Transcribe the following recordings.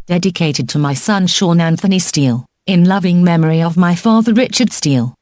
dedicated to my son Sean Anthony Steele, in loving memory of my father Richard Steele.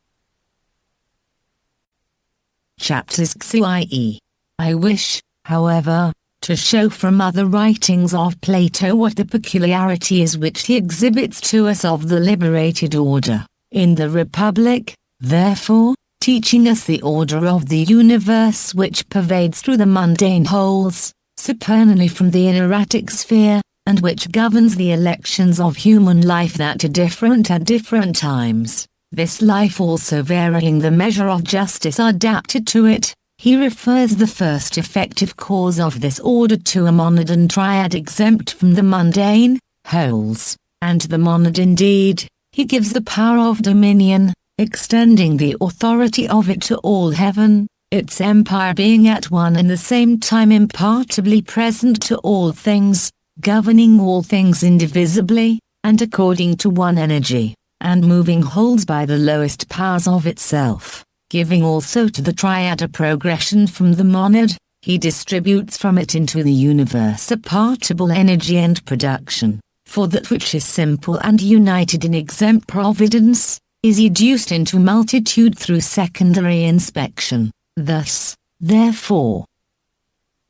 Chapters XIII. I wish, however, to show from other writings of Plato what the peculiarity is which he exhibits to us of the liberated order, in the Republic, therefore, teaching us the order of the universe which pervades through the mundane wholes, supernally from the ineratic sphere, and which governs the elections of human life that are different at different times, this life also varying the measure of justice adapted to it. He refers the first effective cause of this order to a monad and triad exempt from the mundane wholes, and the monad indeed, he gives the power of dominion, extending the authority of it to all heaven, its empire being at one and the same time impartably present to all things, governing all things indivisibly, and according to one energy, and moving wholes by the lowest powers of itself, giving also to the triad a progression from the monad. He distributes from it into the universe a partible energy and production, for that which is simple and united in exempt providence, is educed into multitude through secondary inspection. Thus, therefore,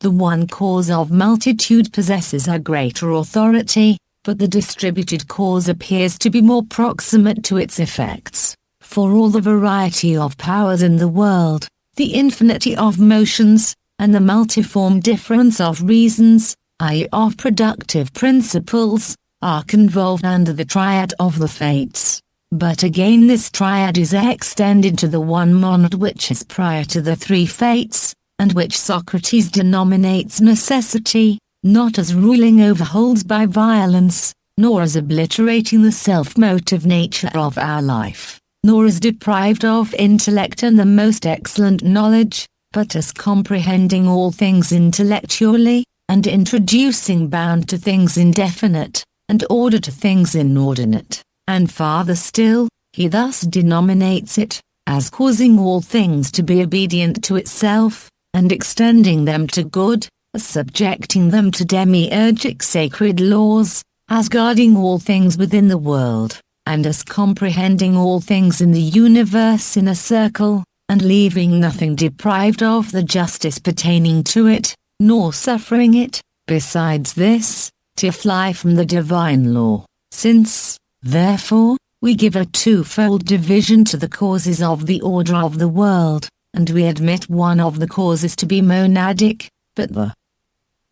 the one cause of multitude possesses a greater authority, but the distributed cause appears to be more proximate to its effects, for all the variety of powers in the world, the infinity of motions, and the multiform difference of reasons, i.e. of productive principles, are convolved under the triad of the fates. But again this triad is extended to the one monad which is prior to the three fates, and which Socrates denominates necessity, not as ruling over wholes by violence, nor as obliterating the self-motive nature of our life, nor as deprived of intellect and the most excellent knowledge, but as comprehending all things intellectually, and introducing bound to things indefinite, and order to things inordinate. And farther still, he thus denominates it, as causing all things to be obedient to itself, and extending them to good, as subjecting them to demiurgic sacred laws, as guarding all things within the world, and as comprehending all things in the universe in a circle, and leaving nothing deprived of the justice pertaining to it, nor suffering it, besides this, to fly from the divine law, since, therefore, we give a twofold division to the causes of the order of the world, and we admit one of the causes to be monadic, but the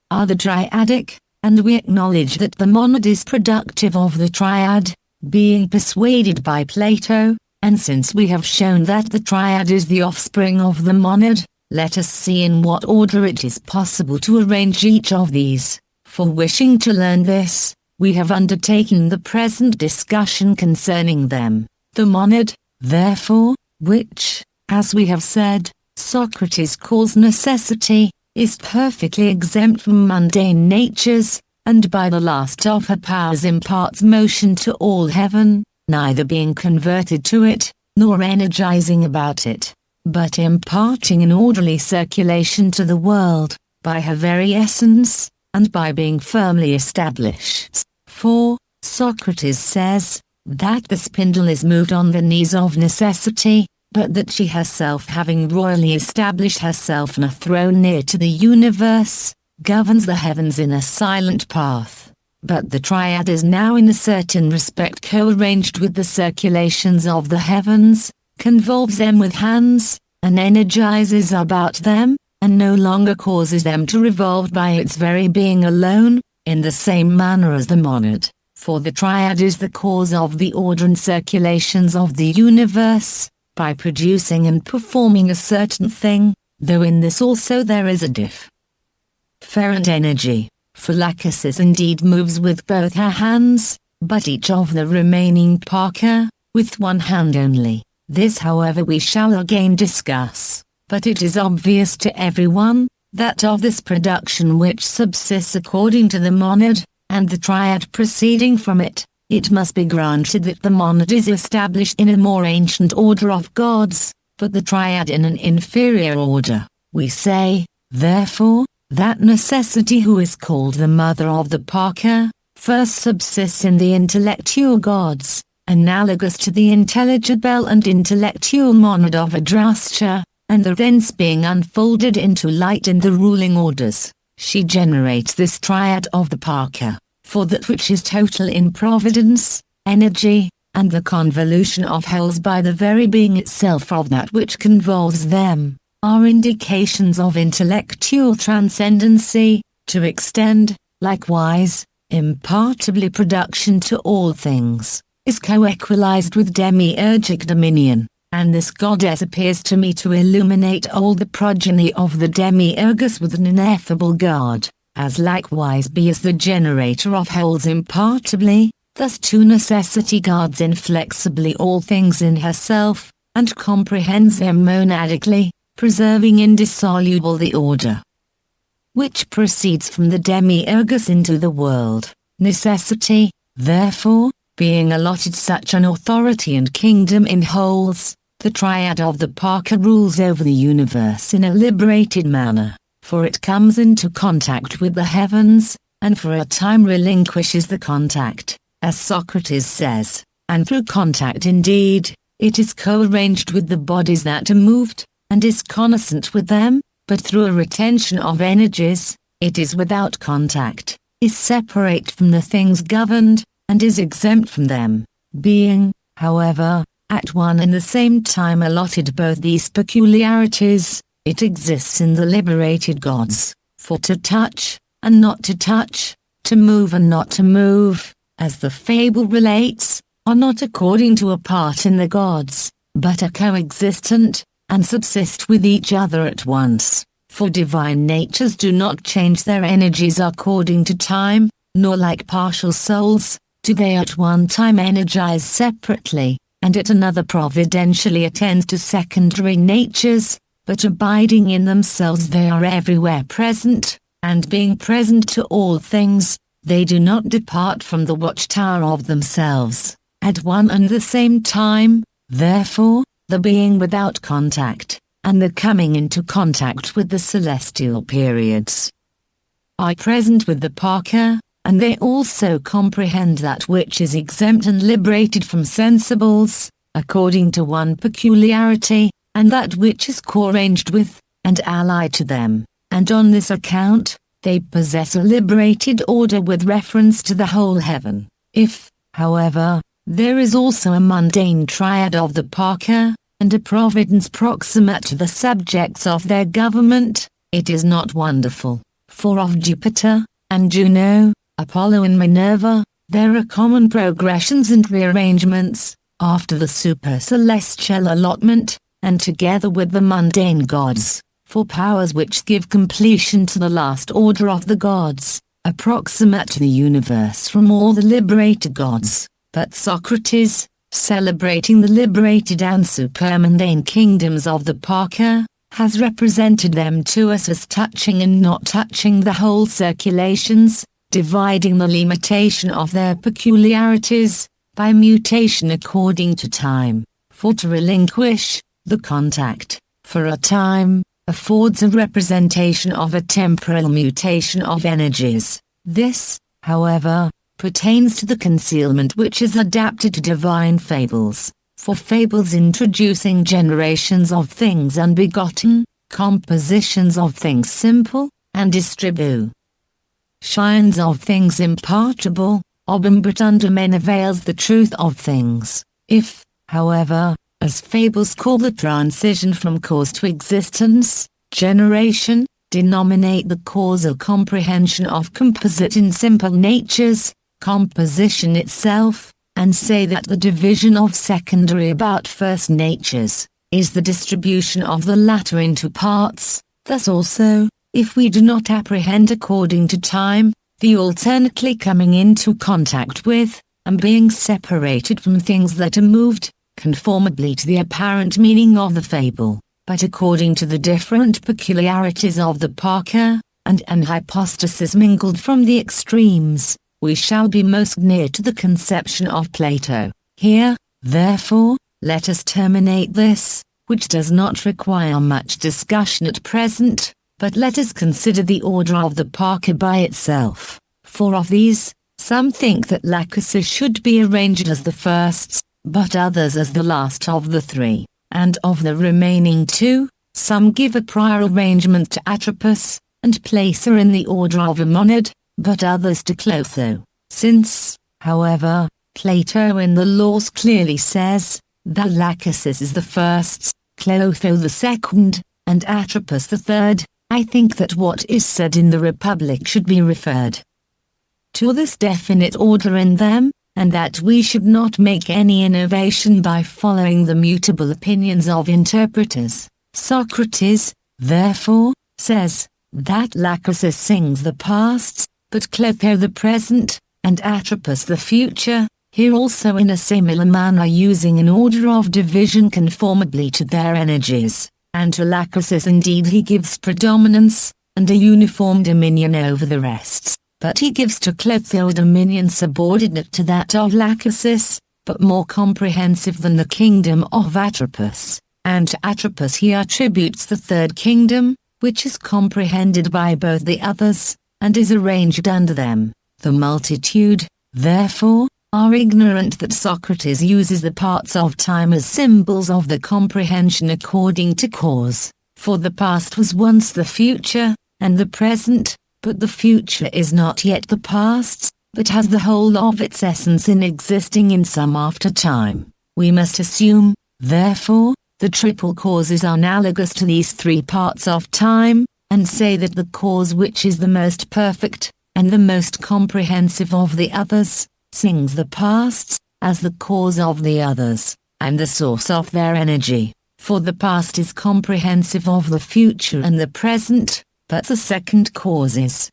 other triadic, and we acknowledge that the monad is productive of the triad, being persuaded by Plato, and since we have shown that the triad is the offspring of the monad, let us see in what order it is possible to arrange each of these. For wishing to learn this, we have undertaken the present discussion concerning them. The monad, therefore, which, as we have said, Socrates calls necessity, is perfectly exempt from mundane natures, and by the last of her powers imparts motion to all heaven, neither being converted to it, nor energizing about it, but imparting an orderly circulation to the world, by her very essence, and by being firmly established. For, Socrates says, that the spindle is moved on the knees of necessity, but that she herself having royally established herself on a throne near to the universe, governs the heavens in a silent path. But the triad is now in a certain respect co-arranged with the circulations of the heavens, convolves them with hands, and energizes about them, and no longer causes them to revolve by its very being alone, in the same manner as the monad, for the triad is the cause of the order and circulations of the universe, by producing and performing a certain thing, though in this also there is a different energy, for Lachesis indeed moves with both her hands, but each of the remaining parca, with one hand only. This however we shall again discuss, but it is obvious to everyone, that of this production which subsists according to the monad, and the triad proceeding from it, it must be granted that the monad is established in a more ancient order of gods, but the triad in an inferior order. We say, therefore, that necessity who is called the mother of the parca, first subsists in the intellectual gods, analogous to the intelligible and intellectual monad of Adrastra, and the thence being unfolded into light in the ruling orders, she generates this triad of the Parka, for that which is total in providence, energy, and the convolution of wholes by the very being itself of that which convolves them, are indications of intellectual transcendency, to extend, likewise, impartably production to all things, is co-equalized with demiurgic dominion, and this goddess appears to me to illuminate all the progeny of the demiurgus with an ineffable God, as likewise be as the generator of wholes impartably, thus to necessity guards inflexibly all things in herself, and comprehends them monadically, preserving indissoluble the order which proceeds from the demiurgus into the world. Necessity, therefore, being allotted such an authority and kingdom in wholes, the triad of the Parka rules over the universe in a liberated manner, for it comes into contact with the heavens, and for a time relinquishes the contact, as Socrates says, and through contact indeed, it is co-arranged with the bodies that are moved, and is connascent with them, but through a retention of energies, it is without contact, is separate from the things governed, and is exempt from them, being, however, at one and the same time allotted both these peculiarities, it exists in the liberated gods, for to touch, and not to touch, to move and not to move, as the fable relates, are not according to a part in the gods, but are coexistent, and subsist with each other at once, for divine natures do not change their energies according to time, nor like partial souls, do they at one time energize separately, and at another providentially attend to secondary natures, but abiding in themselves they are everywhere present, and being present to all things, they do not depart from the watchtower of themselves, at one and the same time, therefore, the being without contact, and the coming into contact with the celestial periods, are present with the Parka, and they also comprehend that which is exempt and liberated from sensibles, according to one peculiarity, and that which is co-arranged with, and allied to them, and on this account, they possess a liberated order with reference to the whole heaven. If, however, there is also a mundane triad of the Parka, and a providence proximate to the subjects of their government, it is not wonderful, for of Jupiter, and Juno, Apollo and Minerva, there are common progressions and rearrangements, after the supercelestial allotment, and together with the mundane gods, for powers which give completion to the last order of the gods, approximate to the universe from all the liberated gods, but Socrates, celebrating the liberated and supermundane kingdoms of the Parka, has represented them to us as touching and not touching the whole circulations, dividing the limitation of their peculiarities, by mutation according to time, for to relinquish, the contact, for a time, affords a representation of a temporal mutation of energies. This, however, pertains to the concealment which is adapted to divine fables, for fables introducing generations of things unbegotten, compositions of things simple, and distributions of things impartable, but under men avails the truth of things. If, however, as fables call the transition from cause to existence, generation, denominate the causal comprehension of composite in simple natures, composition itself, and say that the division of secondary about first natures, is the distribution of the latter into parts, thus also, if we do not apprehend according to time, the alternately coming into contact with, and being separated from things that are moved, conformably to the apparent meaning of the fable, but according to the different peculiarities of the Parka, and an hypostasis mingled from the extremes, we shall be most near to the conception of Plato. Here, therefore, let us terminate this, which does not require much discussion at present, but let us consider the order of the Parka by itself, for of these, Some think that Lachesis should be arranged as the first, but others as the last of the three, and of the remaining two, some give a prior arrangement to Atropos, and place her in the order of a monad, but others to Clotho. Since, however, Plato in the Laws clearly says that Lachesis is the first, Clotho the second, and Atropos the third, I think that what is said in the Republic should be referred to this definite order in them, and that we should not make any innovation by following the mutable opinions of interpreters. Socrates, therefore, says that Lachesis sings the past, but Clotho the present, and Atropos the future, here also in a similar manner using an order of division conformably to their energies, and to Lachesis indeed he gives predominance, and a uniform dominion over the rest, but he gives to Clotho a dominion subordinate to that of Lachesis, but more comprehensive than the kingdom of Atropos, and to Atropos he attributes the third kingdom, which is comprehended by both the others, and is arranged under them. The multitude, therefore, are ignorant that Socrates uses the parts of time as symbols of the comprehension according to cause, for the past was once the future, and the present, but the future is not yet the past, but has the whole of its essence in existing in some after time. We must assume, therefore, the triple cause is analogous to these three parts of time, and say that the cause which is the most perfect, and the most comprehensive of the others, sings the past, as the cause of the others, and the source of their energy, for the past is comprehensive of the future and the present, but the second cause is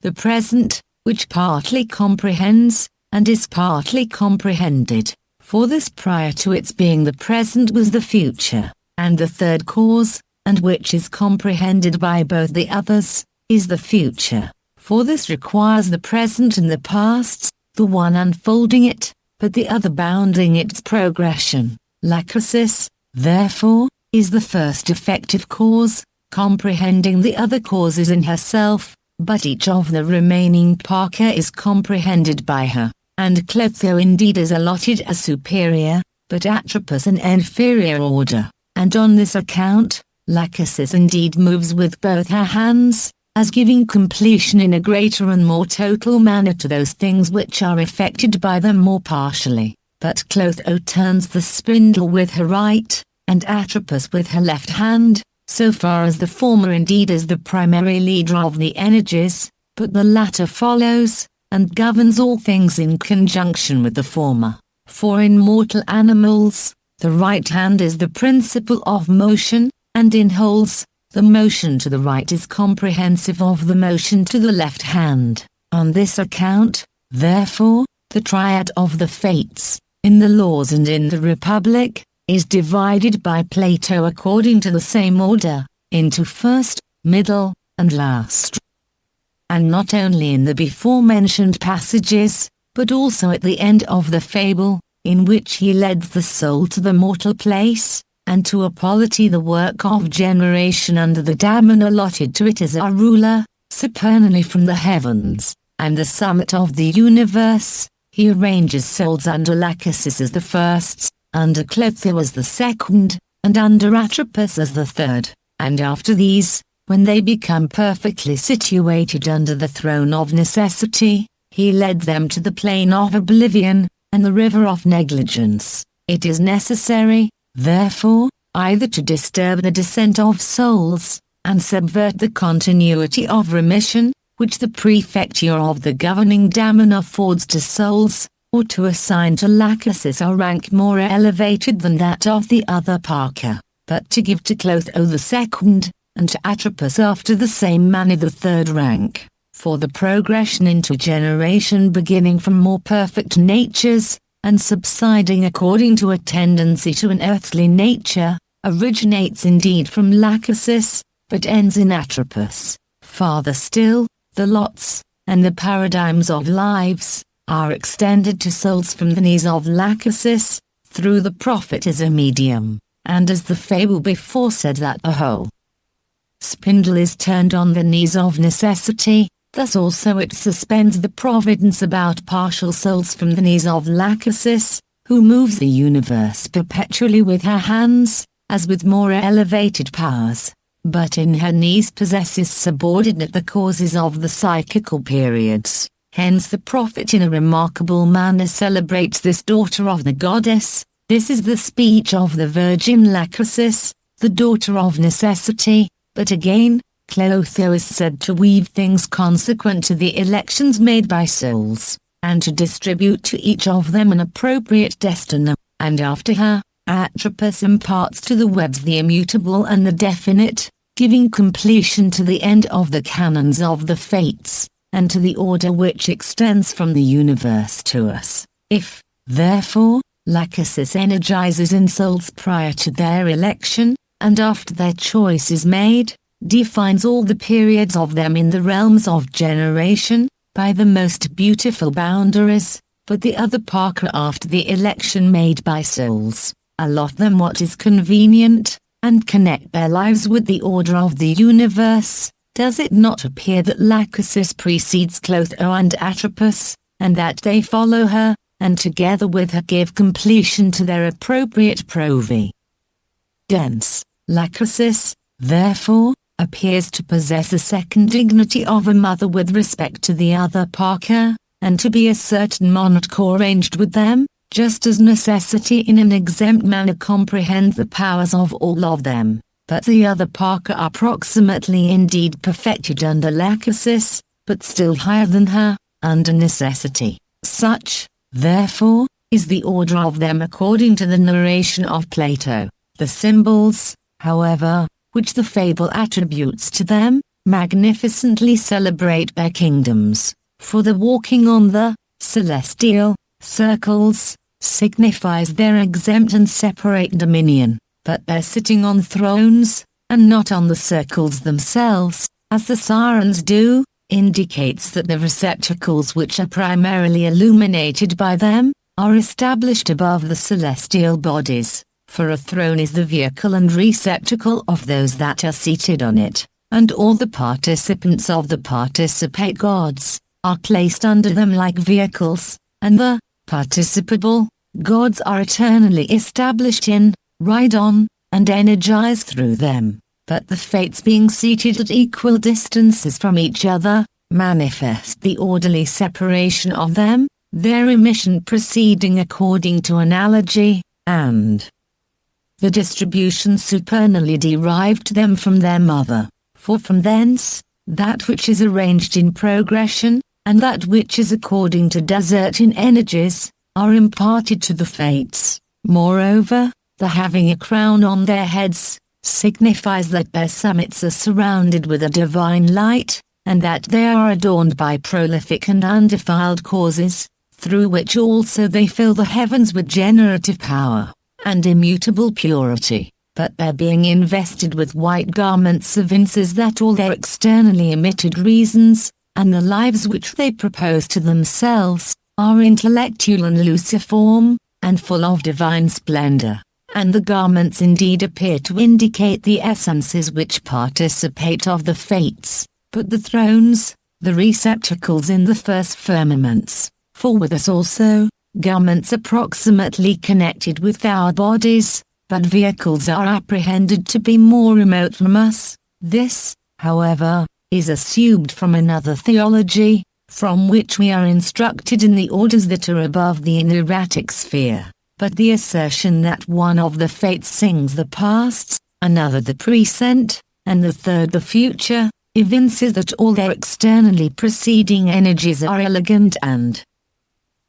the present, which partly comprehends, and is partly comprehended, for this prior to its being the present was the future, and the third cause, and which is comprehended by both the others, is the future, for this requires the present and the past, the one unfolding it, but the other bounding its progression. Lachesis, therefore, is the first effective cause, comprehending the other causes in herself, but each of the remaining parca is comprehended by her, and Clotho indeed is allotted a superior, but Atropos an inferior order, and on this account, Lachesis indeed moves with both her hands, as giving completion in a greater and more total manner to those things which are effected by them more partially, but Clotho turns the spindle with her right, and Atropos with her left hand, so far as the former indeed is the primary leader of the energies, but the latter follows, and governs all things in conjunction with the former. For in mortal animals, the right hand is the principle of motion, and in wholes, the motion to the right is comprehensive of the motion to the left hand. On this account, therefore, the triad of the Fates, in the Laws and in the Republic, is divided by Plato according to the same order, into first, middle, and last. And not only in the before-mentioned passages, but also at the end of the fable, in which he leads the soul to the mortal place, and to a polity the work of generation under the daemon allotted to it as a ruler, supernally from the heavens, and the summit of the universe, he arranges souls under Lachesis as the first, under Clotho as the second, and under Atropos as the third, and after these, when they become perfectly situated under the throne of necessity, he led them to the plain of oblivion, and the river of negligence. It is necessary, therefore, either to disturb the descent of souls, and subvert the continuity of remission, which the prefecture of the governing daemon affords to souls, or to assign to Lachesis a rank more elevated than that of the other parca, but to give to Clotho the second, and to Atropos after the same manner the third rank, for the progression into generation beginning from more perfect natures, and subsiding according to a tendency to an earthly nature, originates indeed from Lachesis, but ends in Atropos. Farther still, the lots, and the paradigms of lives, are extended to souls from the knees of Lachesis, through the prophet as a medium, and as the fable before said that the whole spindle is turned on the knees of necessity, Thus also it suspends the providence about partial souls from the knees of Lachesis, who moves the universe perpetually with her hands, as with more elevated powers, but in her knees possesses subordinate the causes of the psychical periods. Hence the prophet in a remarkable manner celebrates this daughter of the goddess. This is the speech of the virgin Lachesis, the daughter of necessity. But again, Clotho is said to weave things consequent to the elections made by souls, and to distribute to each of them an appropriate destiny, and after her, Atropos imparts to the webs the immutable and the definite, giving completion to the end of the canons of the fates, and to the order which extends from the universe to us. If, therefore, Lachesis energizes in souls prior to their election, and after their choice is made, defines all the periods of them in the realms of generation, by the most beautiful boundaries, but the other Parker after the election made by souls, allot them what is convenient, and connect their lives with the order of the universe. Does it not appear that Lachesis precedes Clotho and Atropos, and that they follow her, and together with her give completion to their appropriate provi? Dense, Lachesis, therefore, appears to possess a second dignity of a mother with respect to the other Parker, and to be a certain monarch co-arranged with them, just as necessity in an exempt manner comprehends the powers of all of them. But the other Parker are proximately indeed perfected under Lachesis, but still higher than her, under necessity. Such, therefore, is the order of them according to the narration of Plato. The symbols, however, which the fable attributes to them, magnificently celebrate their kingdoms, for the walking on the celestial circles signifies their exempt and separate dominion, but their sitting on thrones, and not on the circles themselves, as the sirens do, indicates that the receptacles which are primarily illuminated by them, are established above the celestial bodies. For a throne is the vehicle and receptacle of those that are seated on it, and all the participants of the participate gods, are placed under them like vehicles, and the participable gods are eternally established in, ride on, and energized through them. But the fates being seated at equal distances from each other, manifest the orderly separation of them, their emission proceeding according to analogy, and the distribution supernally derived to them from their mother, for from thence, that which is arranged in progression, and that which is according to desert in energies, are imparted to the fates. Moreover, the having a crown on their heads, signifies that their summits are surrounded with a divine light, and that they are adorned by prolific and undefiled causes, through which also they fill the heavens with generative power and immutable purity. But their being invested with white garments evinces that all their externally emitted reasons, and the lives which they propose to themselves, are intellectual and luciform, and full of divine splendor. And the garments indeed appear to indicate the essences which participate of the fates, but the thrones, the receptacles in the first firmaments. For with us also, garments approximately connected with our bodies, but vehicles are apprehended to be more remote from us. This, however, is assumed from another theology, from which we are instructed in the orders that are above the inerratic sphere. But the assertion that one of the fates sings the past, another the present, and the third the future, evinces that all their externally preceding energies are elegant and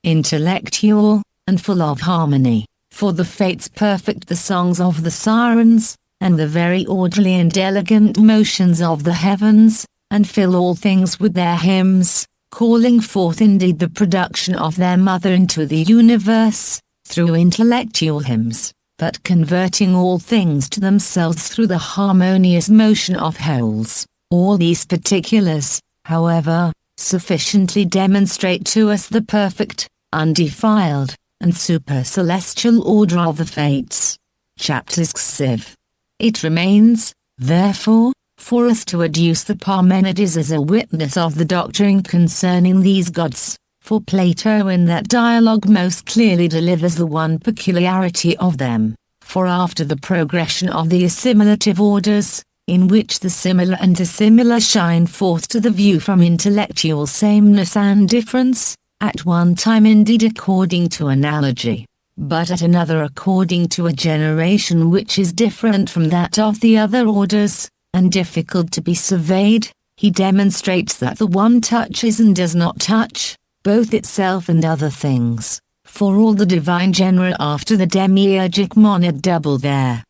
intellectual, and full of harmony. For the fates perfect the songs of the sirens, and the very orderly and elegant motions of the heavens, and fill all things with their hymns, calling forth indeed the production of their mother into the universe, through intellectual hymns, but converting all things to themselves through the harmonious motion of wholes. All these particulars, however, sufficiently demonstrate to us the perfect, undefiled, and supercelestial order of the fates. Chapter 6. It remains, therefore, for us to adduce the Parmenides as a witness of the doctrine concerning these gods, for Plato in that dialogue most clearly delivers the one peculiarity of them, for after the progression of the assimilative orders, in which the similar and dissimilar shine forth to the view from intellectual sameness and difference, at one time indeed according to analogy, but at another according to a generation which is different from that of the other orders, and difficult to be surveyed, he demonstrates that the one touches and does not touch, both itself and other things, for all the divine genera after the demiurgic monad double their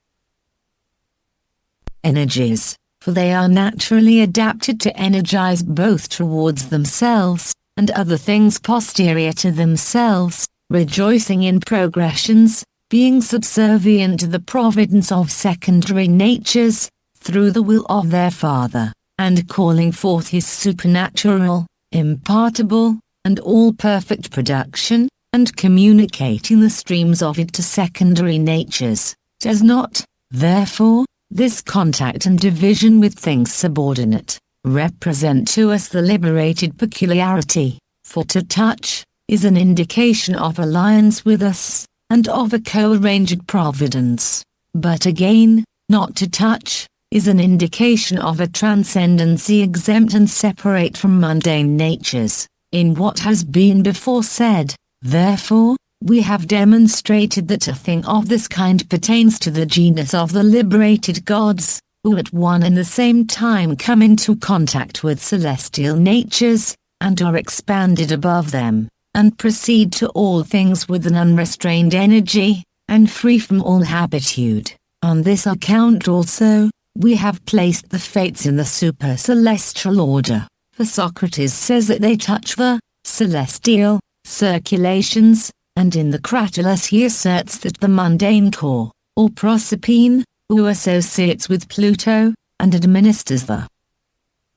energies, for they are naturally adapted to energize both towards themselves, and other things posterior to themselves, rejoicing in progressions, being subservient to the providence of secondary natures, through the will of their Father, and calling forth his supernatural, impartible, and all-perfect production, and communicating the streams of it to secondary natures. Does not, therefore, this contact and division with things subordinate, represent to us the liberated peculiarity, for to touch, is an indication of alliance with us, and of a co-arranged providence, but again, not to touch, is an indication of a transcendency exempt and separate from mundane natures. In what has been before said, therefore, we have demonstrated that a thing of this kind pertains to the genus of the liberated gods, who at one and the same time come into contact with celestial natures, and are expanded above them, and proceed to all things with an unrestrained energy, and free from all habitude. On this account also, we have placed the fates in the super-celestial order, for Socrates says that they touch the celestial circulations, and in the Cratylus he asserts that the mundane core, or Proserpine, who associates with Pluto, and administers the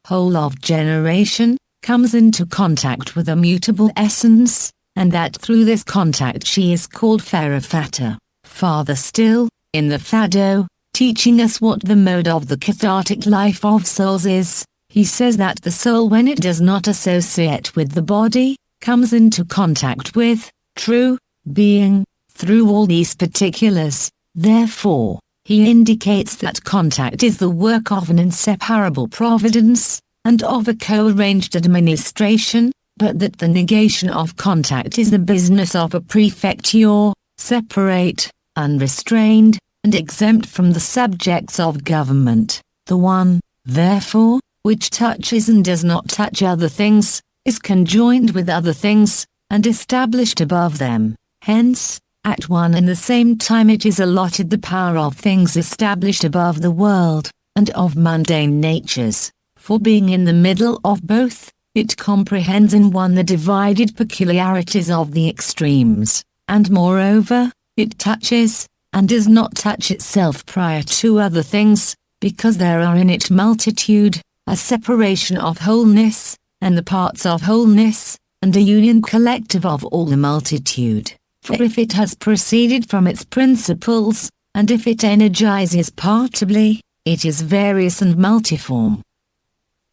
whole of generation, comes into contact with a mutable essence, and that through this contact she is called Ferafata. Farther still, in the Phaedo, teaching us what the mode of the cathartic life of souls is, he says that the soul when it does not associate with the body, comes into contact with true being, through all these particulars. Therefore, he indicates that contact is the work of an inseparable providence, and of a co-arranged administration, but that the negation of contact is the business of a prefecture, separate, unrestrained, and exempt from the subjects of government. The one, therefore, which touches and does not touch other things, is conjoined with other things, and established above them. Hence, at one and the same time it is allotted the power of things established above the world, and of mundane natures, for being in the middle of both, it comprehends in one the divided peculiarities of the extremes, and moreover, it touches, and does not touch itself prior to other things, because there are in it multitude, a separation of wholeness, and the parts of wholeness, and a union collective of all the multitude. For if it has proceeded from its principles, and if it energizes partably, it is various and multiform.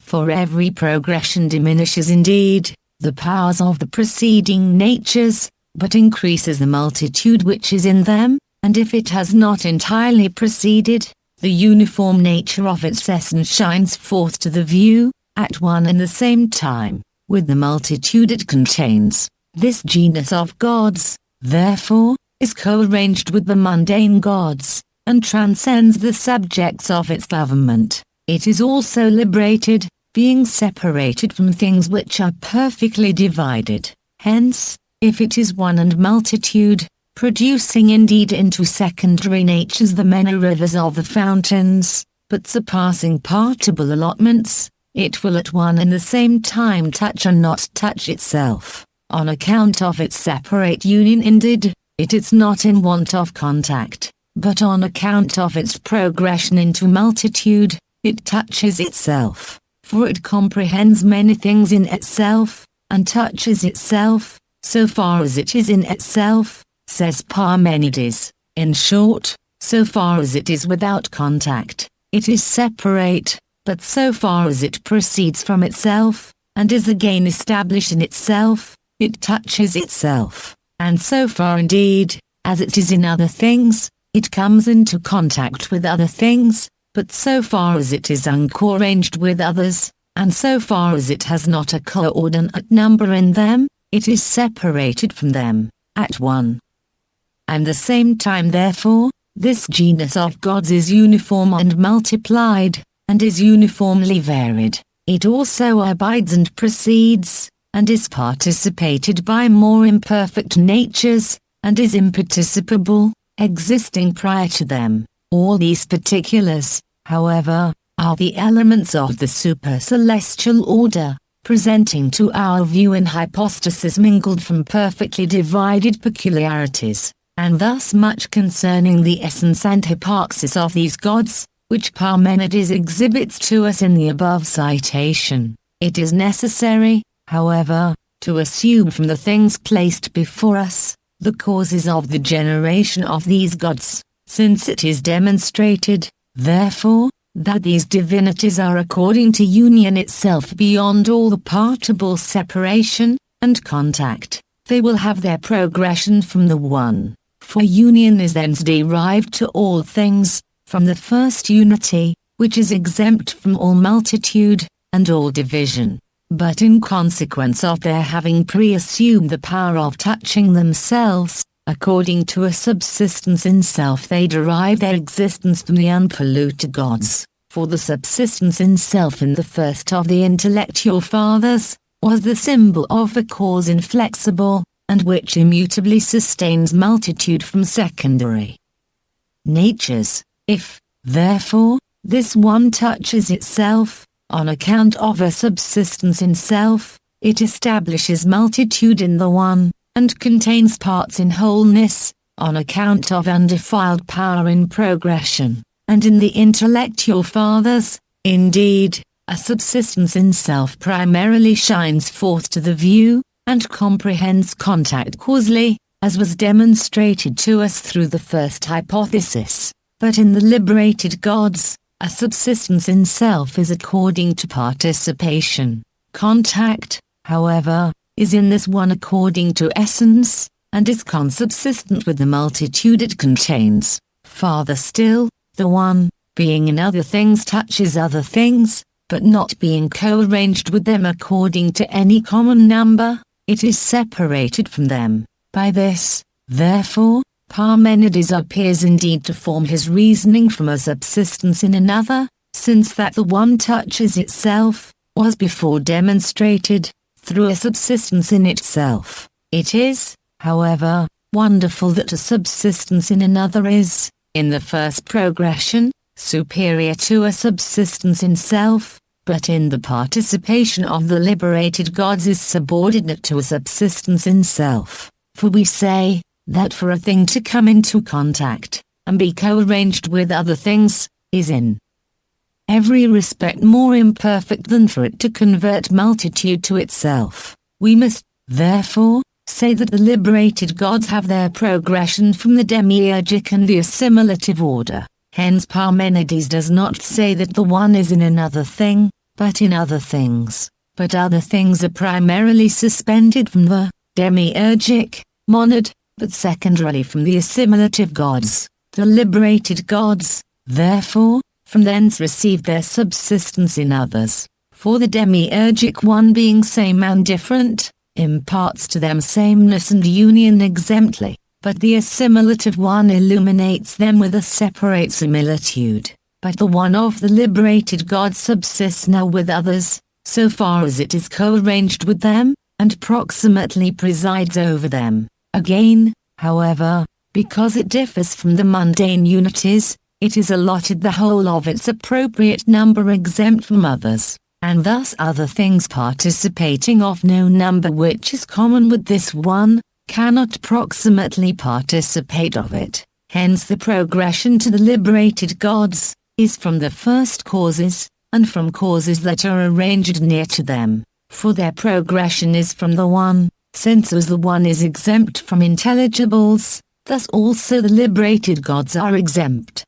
For every progression diminishes indeed the powers of the preceding natures, but increases the multitude which is in them, and if it has not entirely proceeded, the uniform nature of its essence shines forth to the view, at one and the same time, with the multitude it contains. This genus of gods, therefore, is co-arranged with the mundane gods, and transcends the subjects of its government. It is also liberated, being separated from things which are perfectly divided. Hence, if it is one and multitude, producing indeed into secondary natures the many rivers of the fountains, but surpassing partible allotments, it will at one and the same time touch and not touch itself. On account of its separate union indeed, it is not in want of contact, but on account of its progression into multitude, it touches itself, for it comprehends many things in itself, and touches itself, so far as it is in itself, says Parmenides. In short, so far as it is without contact, it is separate, but so far as it proceeds from itself, and is again established in itself, it touches itself, and so far indeed, as it is in other things, it comes into contact with other things, but so far as it is uncoarranged with others, and so far as it has not a coordinate number in them, it is separated from them, at one and the same time. Therefore, this genus of gods is uniform and multiplied, and is uniformly varied. It also abides and proceeds, and is participated by more imperfect natures, and is imparticipable, existing prior to them. All these particulars, however, are the elements of the supercelestial order, presenting to our view in hypostasis mingled from perfectly divided peculiarities, and thus much concerning the essence and hyparxis of these gods, which Parmenides exhibits to us in the above citation. It is necessary, however, to assume from the things placed before us, the causes of the generation of these gods, since it is demonstrated, therefore, that these divinities are according to union itself beyond all the partible separation and contact. They will have their progression from the one, for union is thence derived to all things, from the first unity, which is exempt from all multitude, and all division. But in consequence of their having pre-assumed the power of touching themselves, according to a subsistence in self, they derive their existence from the unpolluted gods. For the subsistence in self in the first of the intellectual fathers, was the symbol of a cause inflexible, and which immutably sustains multitude from secondary natures. If, therefore, this one touches itself, on account of a subsistence in self, it establishes multitude in the one, and contains parts in wholeness, on account of undefiled power in progression. And in the intellectual fathers, indeed, a subsistence in self primarily shines forth to the view, and comprehends contact causally, as was demonstrated to us through the first hypothesis. But in the liberated gods, a subsistence in self is according to participation. Contact, however, is in this one according to essence, and is consubsistent with the multitude it contains. Farther still, the one, being in other things, touches other things, but not being co-arranged with them according to any common number, it is separated from them. By this, therefore, Parmenides appears indeed to form his reasoning from a subsistence in another, since that the one touches itself, was before demonstrated, through a subsistence in itself. It is, however, wonderful that a subsistence in another is, in the first progression, superior to a subsistence in self, but in the participation of the liberated gods is subordinate to a subsistence in self. For we say, that for a thing to come into contact, and be co-arranged with other things, is in every respect more imperfect than for it to convert multitude to itself. We must, therefore, say that the liberated gods have their progression from the demiurgic and the assimilative order. Hence Parmenides does not say that the one is in another thing, but in other things. But other things are primarily suspended from the demiurgic monad, but secondarily from the assimilative gods. The liberated gods, therefore, from thence receive their subsistence in others. For the demiurgic one, being same and different, imparts to them sameness and union exemptly, but the assimilative one illuminates them with a separate similitude. But the one of the liberated gods subsists now with others, so far as it is co-arranged with them, and proximately presides over them. Again, however, because it differs from the mundane unities, it is allotted the whole of its appropriate number exempt from others, and thus other things participating of no number which is common with this one, cannot proximately participate of it. Hence the progression to the liberated gods, is from the first causes, and from causes that are arranged near to them, for their progression is from the one, since as the one is exempt from intelligibles, thus also the liberated gods are exempt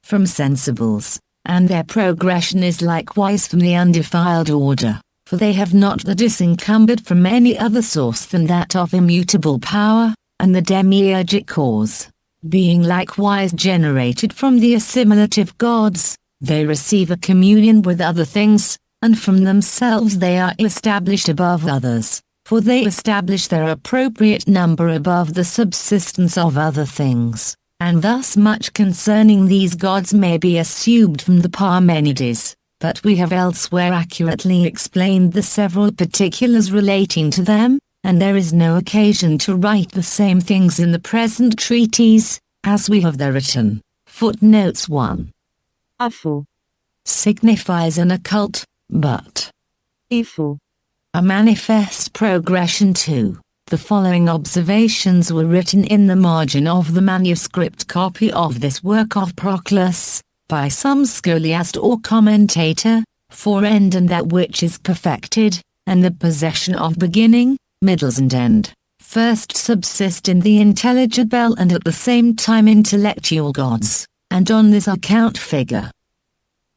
from sensibles. And their progression is likewise from the undefiled order, for they have not the disencumbered from any other source than that of immutable power, and the demiurgic cause. Being likewise generated from the assimilative gods, they receive a communion with other things, and from themselves they are established above others, for they establish their appropriate number above the subsistence of other things. And thus much concerning these gods may be assumed from the Parmenides, but we have elsewhere accurately explained the several particulars relating to them, and there is no occasion to write the same things in the present treatise, as we have there written. Footnotes 1. Afo. Signifies an occult, but Ifo. a manifest progression 2. The following observations were written in the margin of the manuscript copy of this work of Proclus, by some scholiast or commentator, for end and that which is perfected, and the possession of beginning, middles and end, first subsist in the intelligible and at the same time intellectual gods, and on this account figure.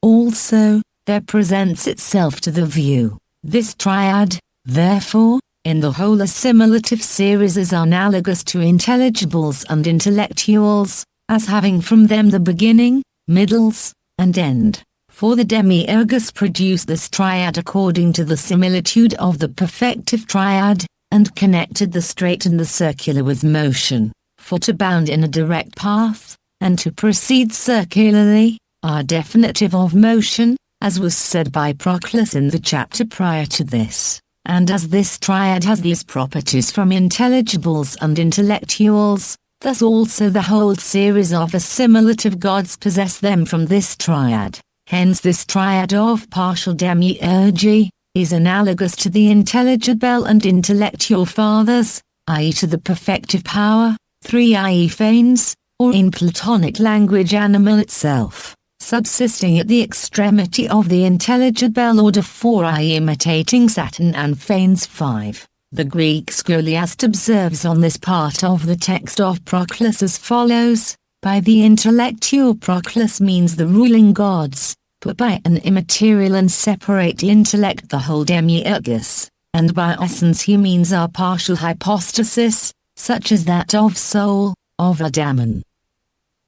Also, there presents itself to the view, this triad, therefore, in the whole assimilative series is analogous to intelligibles and intellectuals, as having from them the beginning, middles, and end. For the demiurgus produce this triad according to the similitude of the perfective triad, and connected the straight and the circular with motion. For to bound in a direct path, and to proceed circularly, are definitive of motion, as was said by Proclus in the chapter prior to this. And as this triad has these properties from intelligibles and intellectuals, thus also the whole series of assimilative gods possess them from this triad. Hence this triad of partial demiurgy is analogous to the intelligible and intellectual fathers, i.e. to the perfective power, 3 i.e. phanes, or in Platonic language animal itself, subsisting at the extremity of the intelligible order 4 i.e. imitating Saturn and phanes 5. The Greek scholiast observes on this part of the text of Proclus as follows: by the intellectual Proclus means the ruling gods, but by an immaterial and separate intellect the whole demiurgus, and by essence he means our partial hypostasis, such as that of soul, of Adaman,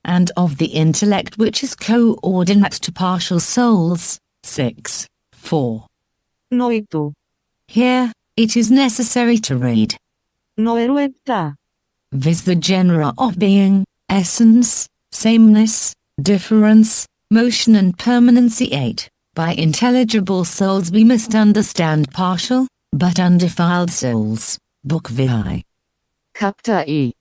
and of the intellect which is coordinate to partial souls. 6. 4. Noito. Here, it is necessary to read Noeruepta. viz. The genera of being, essence, sameness, difference, motion and permanency. 8. By intelligible souls we must understand partial, but undefiled souls. Book VI. Capta E.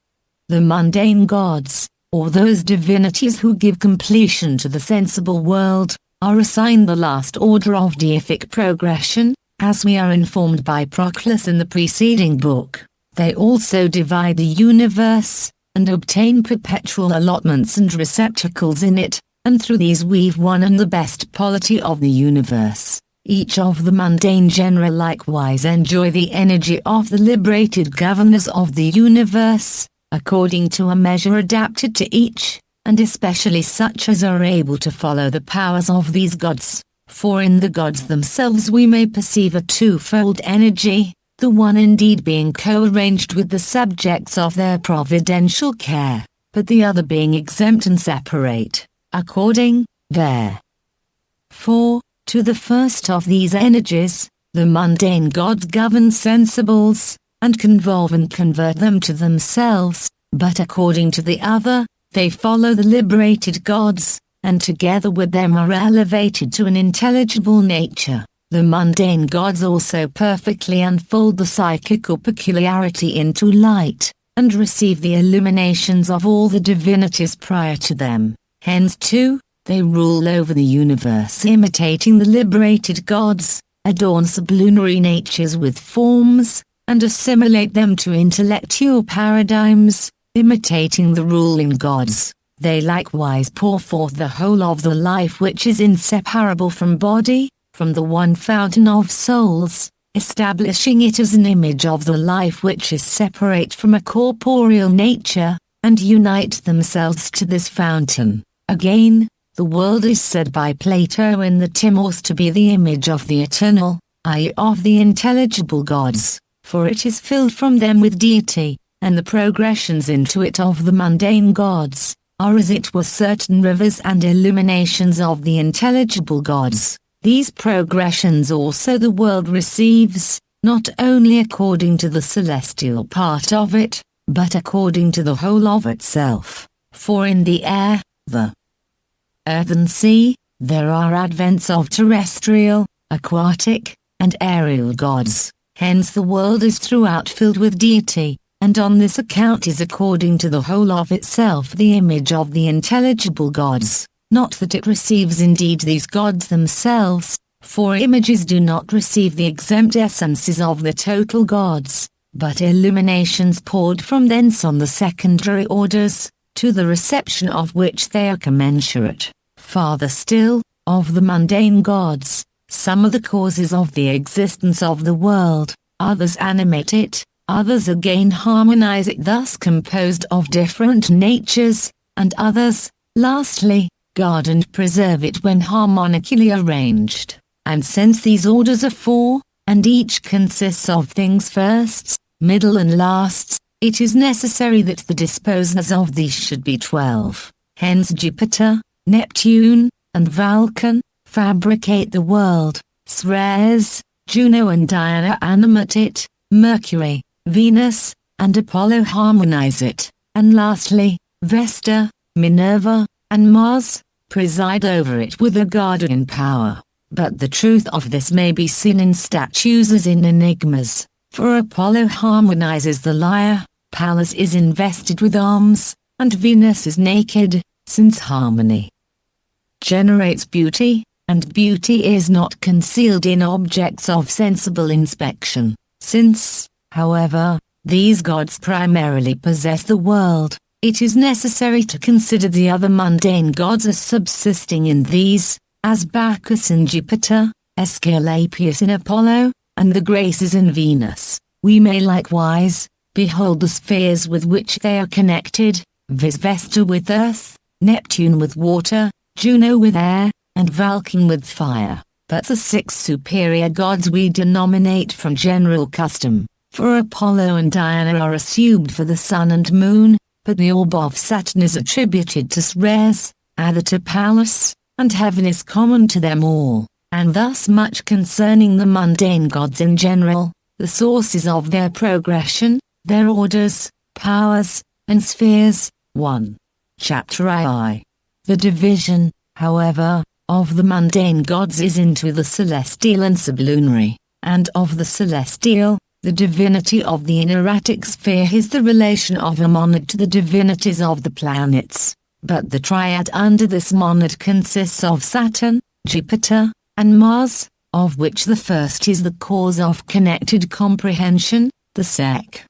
The mundane gods, or those divinities who give completion to the sensible world, are assigned the last order of deific progression, as we are informed by Proclus in the preceding book. They also divide the universe, and obtain perpetual allotments and receptacles in it, and through these weave one and the best polity of the universe. Each of the mundane genera likewise enjoy the energy of the liberated governors of the universe, according to a measure adapted to each, and especially such as are able to follow the powers of these gods. For in the gods themselves we may perceive a twofold energy, the one indeed being co-arranged with the subjects of their providential care, but the other being exempt and separate, according, there. 4. To the first of these energies, the mundane gods govern sensibles, and convolve and convert them to themselves, but according to the other, they follow the liberated gods, and together with them are elevated to an intelligible nature. The mundane gods also perfectly unfold the psychical peculiarity into light, and receive the illuminations of all the divinities prior to them. Hence too, they rule over the universe imitating the liberated gods, adorn sublunary natures with forms, and assimilate them to intellectual paradigms, imitating the ruling gods. They likewise pour forth the whole of the life which is inseparable from body, from the one fountain of souls, establishing it as an image of the life which is separate from a corporeal nature, and unite themselves to this fountain. Again, The world is said by Plato in the Timaeus to be the image of the eternal, i.e. of the intelligible gods, for it is filled from them with deity, and the progressions into it of the mundane gods are as it were certain rivers and illuminations of the intelligible gods. These progressions also the world receives, not only according to the celestial part of it, but according to the whole of itself. For in the air, the earth and sea, there are advents of terrestrial, aquatic, and aerial gods. Hence the world is throughout filled with deity, and on this account is according to the whole of itself the image of the intelligible gods. Not that it receives indeed these gods themselves, for images do not receive the exempt essences of the total gods, but illuminations poured from thence on the secondary orders, to the reception of which they are commensurate. Farther still, of the mundane gods, some are the causes of the existence of the world, others animate it, others again harmonize it, thus composed of different natures, and others, lastly, guard and preserve it when harmonically arranged. And since these orders are four, and each consists of things firsts, middle and lasts, it is necessary that the disposers of these should be 12. Hence Jupiter, Neptune, and Vulcan fabricate the world, Ceres, Juno and Diana animate it, Mercury, Venus, and Apollo harmonize it, and lastly, Vesta, Minerva, and Mars preside over it with a guardian power. But the truth of this may be seen in statues as in enigmas, for Apollo harmonizes the lyre, Pallas is invested with arms, and Venus is naked, since harmony generates beauty, and beauty is not concealed in objects of sensible inspection. Since, however, these gods primarily possess the world, it is necessary to consider the other mundane gods as subsisting in these, as Bacchus in Jupiter, Aesculapius in Apollo, and the Graces in Venus. We may likewise behold the spheres with which they are connected, viz. Vesta with earth, Neptune with water, Juno with air, and Vulcan with fire. But the 6 superior gods we denominate from general custom, for Apollo and Diana are assumed for the sun and moon, but the orb of Saturn is attributed to Ceres, other to Pallas, and heaven is common to them all. And thus much concerning the mundane gods in general, the sources of their progression, their orders, powers, and spheres. 1. Chapter I. The division, however, of the mundane gods is into the celestial and sublunary, and of the celestial, the divinity of the ineretic sphere is the relation of a monad to the divinities of the planets. But the triad under this monad consists of Saturn, Jupiter, and Mars, of which the first is the cause of connected comprehension, the second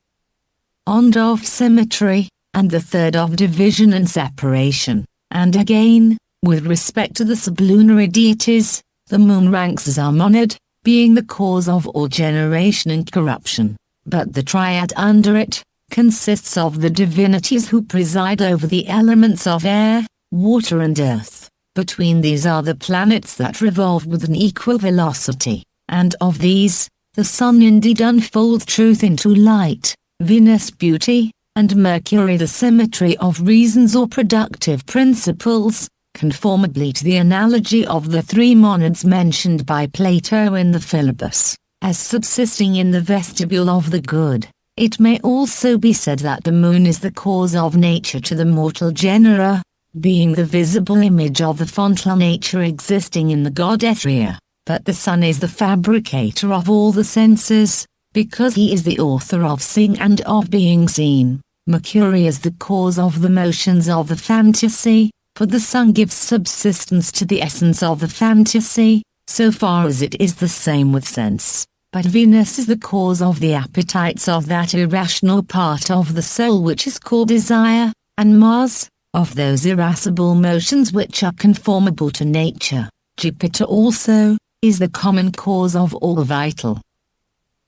of symmetry, and the third of division and separation. And again, with respect to the sublunary deities, the moon ranks as our monad, being the cause of all generation and corruption. But the triad under it consists of the divinities who preside over the elements of air, water and earth. Between these are the planets that revolve with an equal velocity, and of these, the sun indeed unfolds truth into light, Venus beauty, and Mercury the symmetry of reasons or productive principles, conformably to the analogy of the 3 monads mentioned by Plato in the Philebus, as subsisting in the vestibule of the good. It may also be said that the moon is the cause of nature to the mortal genera, being the visible image of the fontal nature existing in the god Ethria, but the sun is the fabricator of all the senses, because he is the author of seeing and of being seen. Mercury is the cause of the motions of the fantasy, for the sun gives subsistence to the essence of the fantasy, so far as it is the same with sense. But Venus is the cause of the appetites of that irrational part of the soul which is called desire, and Mars, of those irascible motions which are conformable to nature. Jupiter also is the common cause of all vital,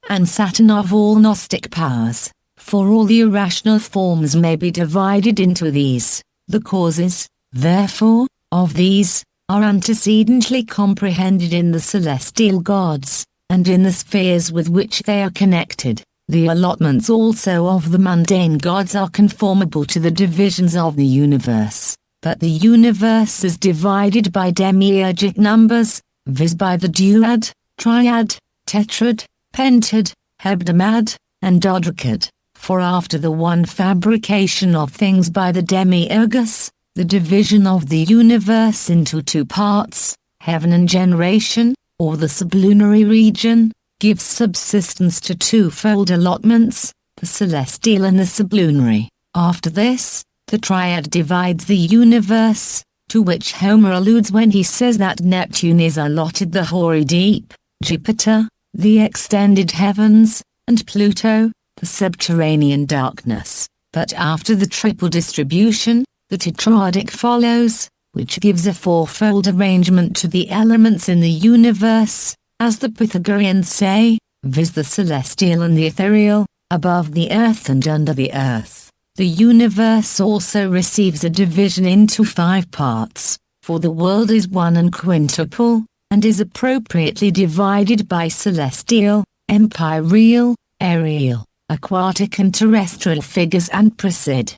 and Saturn of all Gnostic powers, for all the irrational forms may be divided into these. The causes, therefore, of these, are antecedently comprehended in the celestial gods, and in the spheres with which they are connected. The allotments also of the mundane gods are conformable to the divisions of the universe, but the universe is divided by demiurgic numbers, viz. By the duad, triad, tetrad, pentad, hebdomad, and dodecad. For after the one fabrication of things by the demiurgus, the division of the universe into two parts, heaven and generation, or the sublunary region, gives subsistence to twofold allotments, the celestial and the sublunary. After this, the triad divides the universe, to which Homer alludes when he says that Neptune is allotted the hoary deep, Jupiter, the extended heavens, and Pluto, the subterranean darkness. But after the triple distribution, the tetradic follows, which gives a fourfold arrangement to the elements in the universe, as the Pythagoreans say, viz. The celestial and the ethereal, above the earth and under the earth. The universe also receives a division into 5 parts, for the world is one and quintuple, and is appropriately divided by celestial, empyreal, aerial, aquatic and terrestrial figures and precede.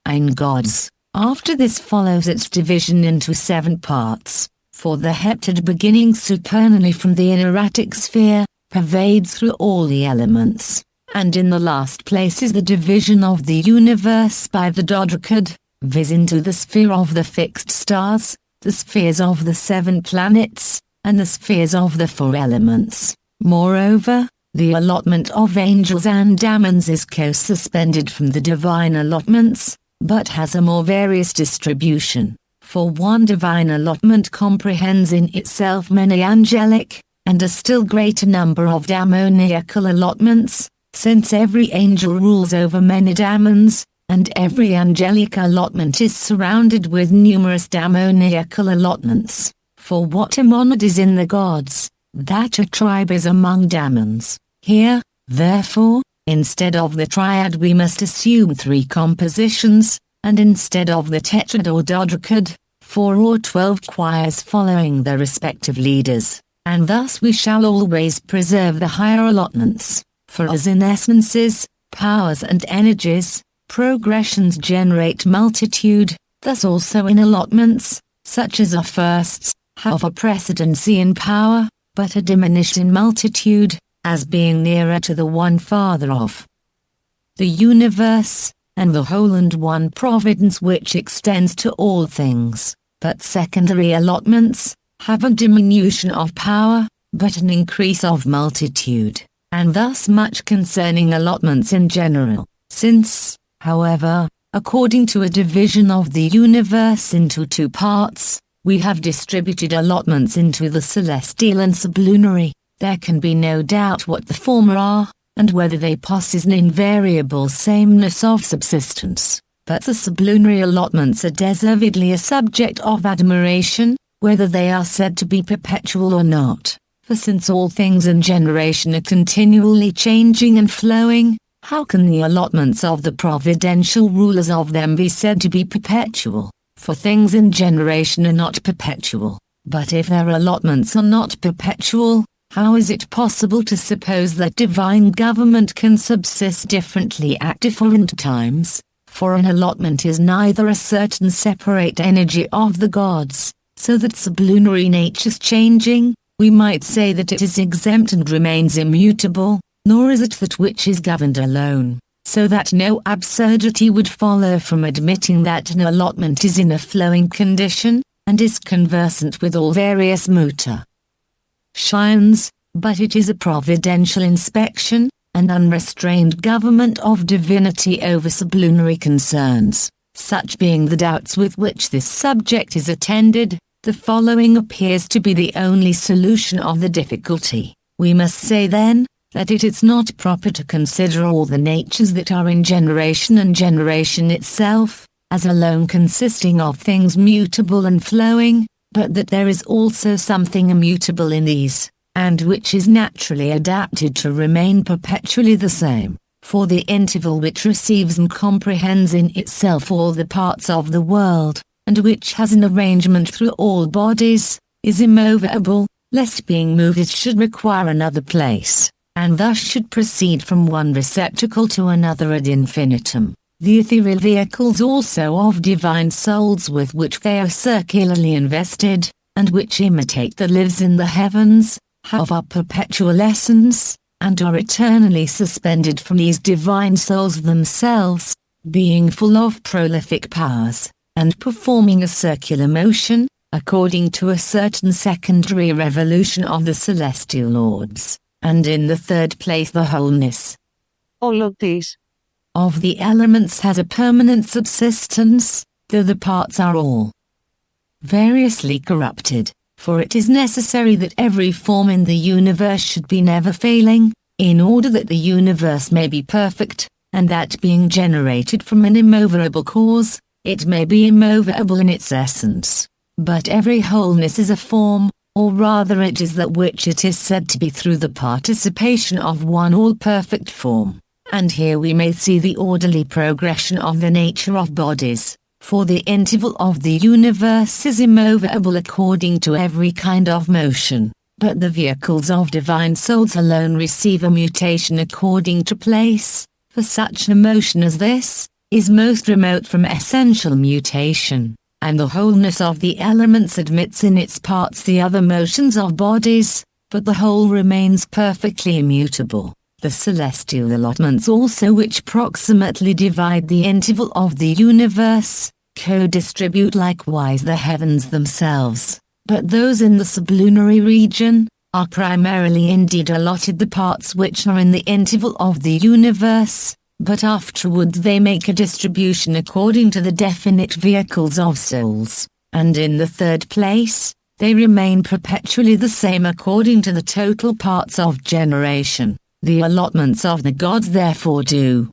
Ein gods. After this follows its division into 7 parts, for the heptad beginning supernally from the ineratic sphere, pervades through all the elements, and in the last place is the division of the universe by the dodecad, viz. Into the sphere of the fixed stars, the spheres of the 7 planets, and the spheres of the 4 elements. Moreover, the allotment of angels and demons is co-suspended from the divine allotments, but has a more various distribution, for one divine allotment comprehends in itself many angelic, and a still greater number of demoniacal allotments, since every angel rules over many demons, and every angelic allotment is surrounded with numerous demoniacal allotments. For what a monad is in the gods, that a tribe is among demons. Here, therefore, instead of the triad we must assume 3 compositions, and instead of the tetrad or dodecad, 4 or 12 choirs following their respective leaders, and thus we shall always preserve the higher allotments, for as in essences, powers and energies, progressions generate multitude, thus also in allotments, such as our firsts, have a precedency in power, but are diminished in multitude, as being nearer to the one Father of the universe, and the whole and one providence which extends to all things. But secondary allotments have a diminution of power, but an increase of multitude, and thus much concerning allotments in general. Since, however, according to a division of the universe into 2 parts, we have distributed allotments into the celestial and sublunary, there can be no doubt what the former are, and whether they possess an invariable sameness of subsistence. But the sublunary allotments are deservedly a subject of admiration, whether they are said to be perpetual or not. For since all things in generation are continually changing and flowing, how can the allotments of the providential rulers of them be said to be perpetual? For things in generation are not perpetual. But if their allotments are not perpetual, how is it possible to suppose that divine government can subsist differently at different times? For an allotment is neither a certain separate energy of the gods, so that sublunary nature's changing, we might say that it is exempt and remains immutable, nor is it that which is governed alone, so that no absurdity would follow from admitting that an allotment is in a flowing condition, and is conversant with all various muta shines, but it is a providential inspection, and unrestrained government of divinity over sublunary concerns. Such being the doubts with which this subject is attended, the following appears to be the only solution of the difficulty. We must say then, that it is not proper to consider all the natures that are in generation and generation itself, as alone consisting of things mutable and flowing, but that there is also something immutable in these, and which is naturally adapted to remain perpetually the same. For the interval which receives and comprehends in itself all the parts of the world, and which has an arrangement through all bodies, is immovable, lest being moved it should require another place, and thus should proceed from one receptacle to another ad infinitum. The ethereal vehicles also of divine souls with which they are circularly invested, and which imitate the lives in the heavens, have a perpetual essence, and are eternally suspended from these divine souls themselves, being full of prolific powers, and performing a circular motion, according to a certain secondary revolution of the celestial lords, and in the third place the wholeness Όλο της. of the elements has a permanent subsistence, though the parts are all variously corrupted, for it is necessary that every form in the universe should be never failing, in order that the universe may be perfect, and that being generated from an immovable cause, it may be immovable in its essence. But every wholeness is a form, or rather it is that which it is said to be through the participation of one all-perfect form. And here we may see the orderly progression of the nature of bodies, for the interval of the universe is immovable according to every kind of motion, but the vehicles of divine souls alone receive a mutation according to place, for such a motion as this is most remote from essential mutation, and the wholeness of the elements admits in its parts the other motions of bodies, but the whole remains perfectly immutable. The celestial allotments also which proximately divide the interval of the universe, co-distribute likewise the heavens themselves, but those in the sublunary region, are primarily indeed allotted the parts which are in the interval of the universe, but afterwards they make a distribution according to the definite vehicles of souls, and in the third place, they remain perpetually the same according to the total parts of generation. The allotments of the gods therefore do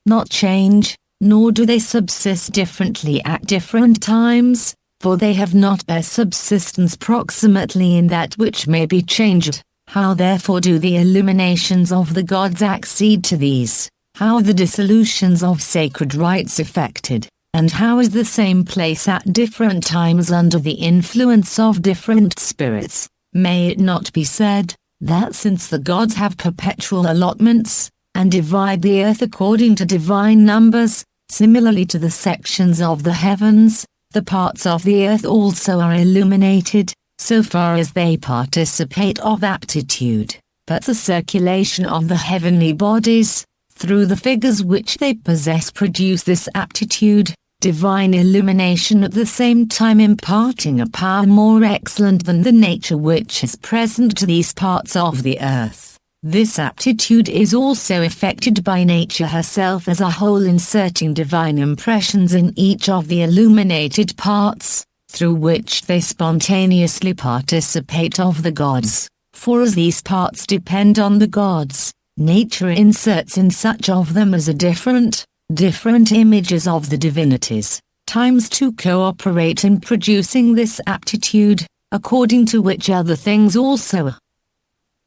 not change, nor do they subsist differently at different times, for they have not their subsistence proximately in that which may be changed. How therefore do the illuminations of the gods accede to these? How the dissolutions of sacred rites effected? And how is the same place at different times under the influence of different spirits? May it not be said, that since the gods have perpetual allotments, and divide the earth according to divine numbers, similarly to the sections of the heavens, the parts of the earth also are illuminated, so far as they participate of aptitude, but the circulation of the heavenly bodies, through the figures which they possess produce this aptitude, divine illumination at the same time imparting a power more excellent than the nature which is present to these parts of the earth. This aptitude is also effected by nature herself as a whole, inserting divine impressions in each of the illuminated parts, through which they spontaneously participate of the gods. For as these parts depend on the gods, nature inserts in such of them as a different images of the divinities, times to cooperate in producing this aptitude, according to which other things also are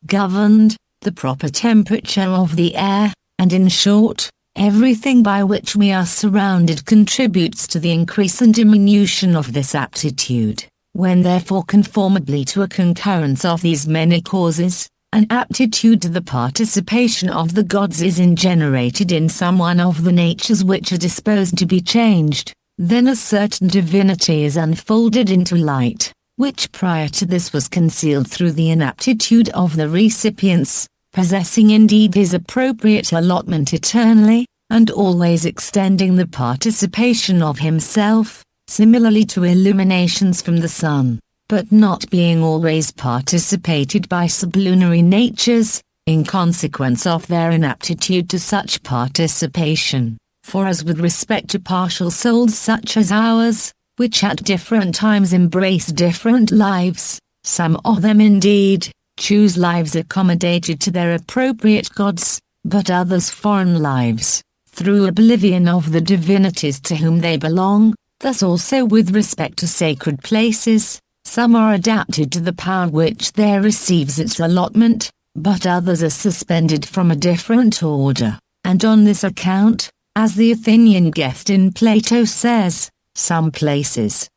governed, the proper temperature of the air, and in short, everything by which we are surrounded contributes to the increase and diminution of this aptitude. When therefore conformably to a concurrence of these many causes, an aptitude to the participation of the gods is ingenerated in some one of the natures which are disposed to be changed, then a certain divinity is unfolded into light, which prior to this was concealed through the inaptitude of the recipients, possessing indeed his appropriate allotment eternally, and always extending the participation of himself, similarly to illuminations from the sun, but not being always participated by sublunary natures, in consequence of their inaptitude to such participation. For as with respect to partial souls such as ours, which at different times embrace different lives, some of them indeed choose lives accommodated to their appropriate gods, but others foreign lives, through oblivion of the divinities to whom they belong. Thus also with respect to sacred places, some are adapted to the power which there receives its allotment, but others are suspended from a different order, and on this account, as the Athenian guest in Plato says, Some places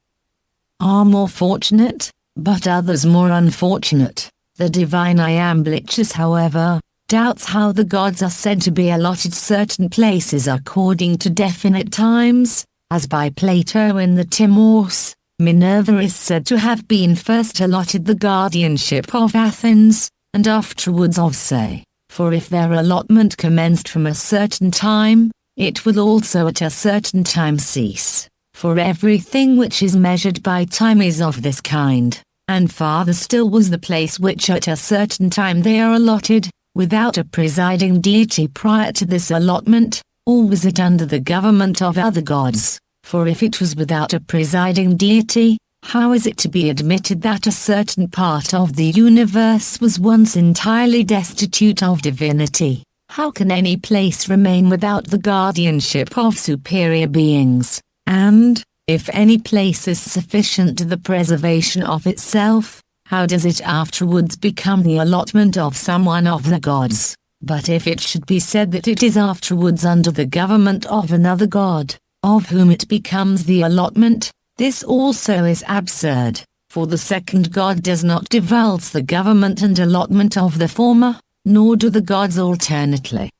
are more fortunate, but others more unfortunate. The divine Iamblichus, however, doubts how the gods are said to be allotted certain places according to definite times, as by Plato in the Timaeus. Minerva is said to have been first allotted the guardianship of Athens, and afterwards of Say, for if their allotment commenced from a certain time, it will also at a certain time cease. For everything which is measured by time is of this kind, and farther still was the place which at a certain time they are allotted, without a presiding deity prior to this allotment, or was it under the government of other gods? For if it was without a presiding deity, how is it to be admitted that a certain part of the universe was once entirely destitute of divinity? How can any place remain without the guardianship of superior beings? And, if any place is sufficient to the preservation of itself, how does it afterwards become the allotment of someone of the gods? But if it should be said that it is afterwards under the government of another god, of whom it becomes the allotment, this also is absurd, for the second god does not divulge the government and allotment of the former, nor do the gods alternately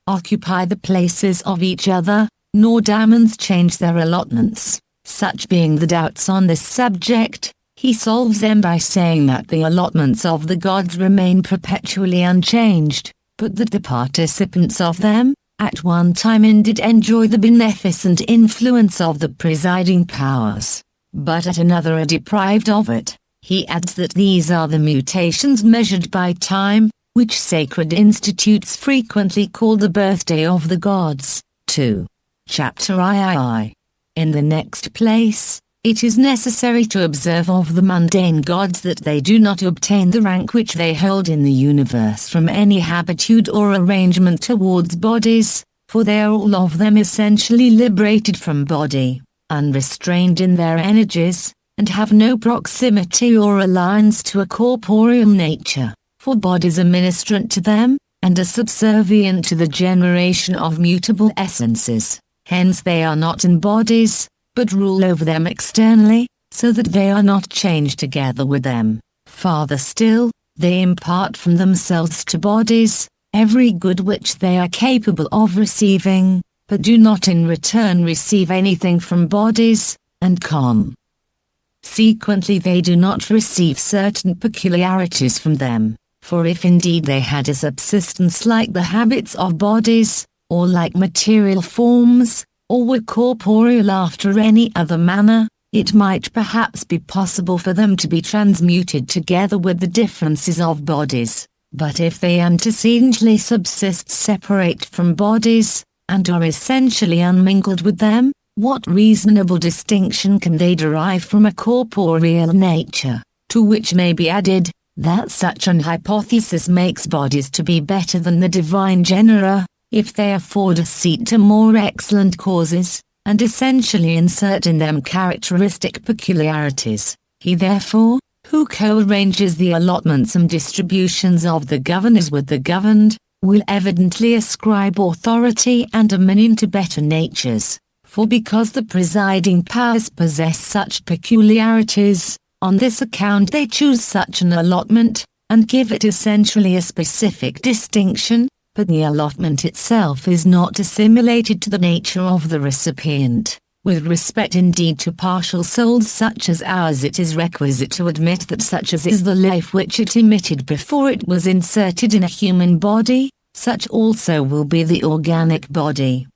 occupy the places of each other, nor daemons change their allotments. Such being the doubts on this subject, he solves them by saying that the allotments of the gods remain perpetually unchanged, but that the participants of them, at one time indeed enjoy the beneficent influence of the presiding powers, but at another are deprived of it. He adds that these are the mutations measured by time, which sacred institutes frequently call the birthday of the gods. 2. Chapter III. In the next place, it is necessary to observe of the mundane gods that they do not obtain the rank which they hold in the universe from any habitude or arrangement towards bodies, for they are all of them essentially liberated from body, unrestrained in their energies, and have no proximity or alliance to a corporeal nature, for bodies are ministrant to them, and are subservient to the generation of mutable essences. Hence they are not in bodies, but rule over them externally, so that they are not changed together with them. Farther still, they impart from themselves to bodies every good which they are capable of receiving, but do not in return receive anything from bodies, and consequently they do not receive certain peculiarities from them. For if indeed they had a subsistence like the habits of bodies, or like material forms, or were corporeal after any other manner, it might perhaps be possible for them to be transmuted together with the differences of bodies. But if they antecedently subsist separate from bodies, and are essentially unmingled with them, what reasonable distinction can they derive from a corporeal nature? To which may be added, that such an hypothesis makes bodies to be better than the divine genera, if they afford a seat to more excellent causes, and essentially insert in them characteristic peculiarities. He therefore, who co-arranges the allotments and distributions of the governors with the governed, will evidently ascribe authority and dominion to better natures, for because the presiding powers possess such peculiarities, on this account they choose such an allotment, and give it essentially a specific distinction, but the allotment itself is not assimilated to the nature of the recipient. With respect indeed to partial souls such as ours, it is requisite to admit that such as is the life which it emitted before it was inserted in a human body, such also will be the organic body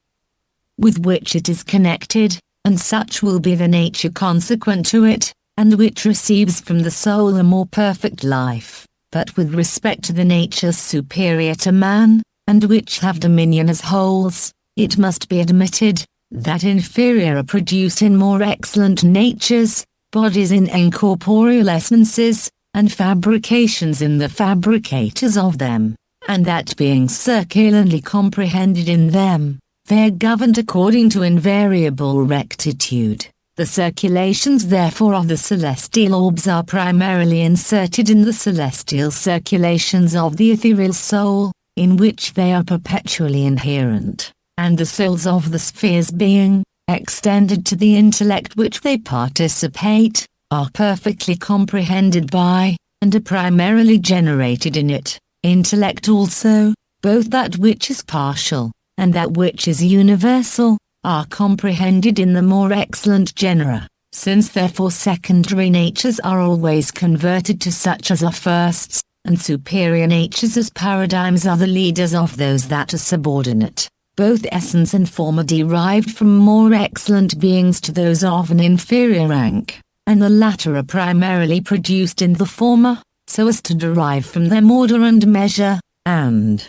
with which it is connected, and such will be the nature consequent to it, and which receives from the soul a more perfect life. But with respect to the natures superior to man, and which have dominion as wholes, it must be admitted, that inferior are produced in more excellent natures, bodies in incorporeal essences, and fabrications in the fabricators of them, and that being circularly comprehended in them, they are governed according to invariable rectitude. The circulations therefore of the celestial orbs are primarily inserted in the celestial circulations of the ethereal soul, in which they are perpetually inherent, and the souls of the spheres being, extended to the intellect which they participate, are perfectly comprehended by, and are primarily generated in it. Intellect also, both that which is partial, and that which is universal, are comprehended in the more excellent genera. Since therefore secondary natures are always converted to such as are firsts, and superior natures as paradigms are the leaders of those that are subordinate, both essence and form are derived from more excellent beings to those of an inferior rank, and the latter are primarily produced in the former, so as to derive from them order and measure, and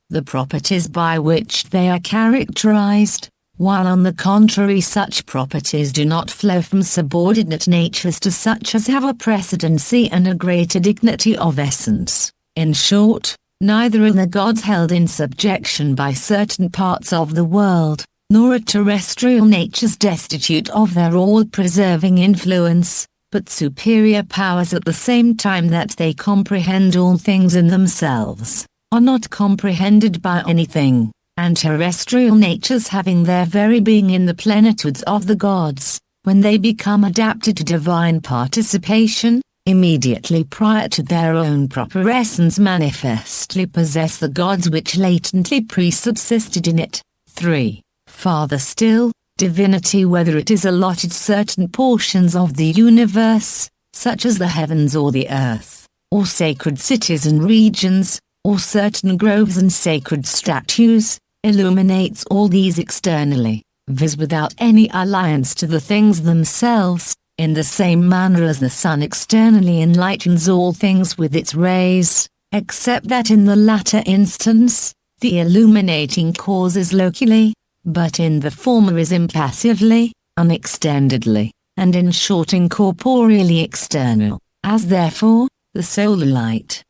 the properties by which they are characterized, while on the contrary such properties do not flow from subordinate natures to such as have a precedency and a greater dignity of essence. In short, neither are the gods held in subjection by certain parts of the world, nor are terrestrial natures destitute of their all-preserving influence, but superior powers at the same time that they comprehend all things in themselves, are not comprehended by anything, and terrestrial natures having their very being in the plenitudes of the gods, when they become adapted to divine participation, immediately prior to their own proper essence manifestly possess the gods which latently presubsisted in it. 3. Farther still, divinity, whether it is allotted certain portions of the universe, such as the heavens or the earth, or sacred cities and regions, or certain groves and sacred statues, illuminates all these externally, viz. Without any alliance to the things themselves, in the same manner as the sun externally enlightens all things with its rays, except that in the latter instance, the illuminating cause is locally, but in the former is impassively, unextendedly, and in short incorporeally external, as therefore, the solar light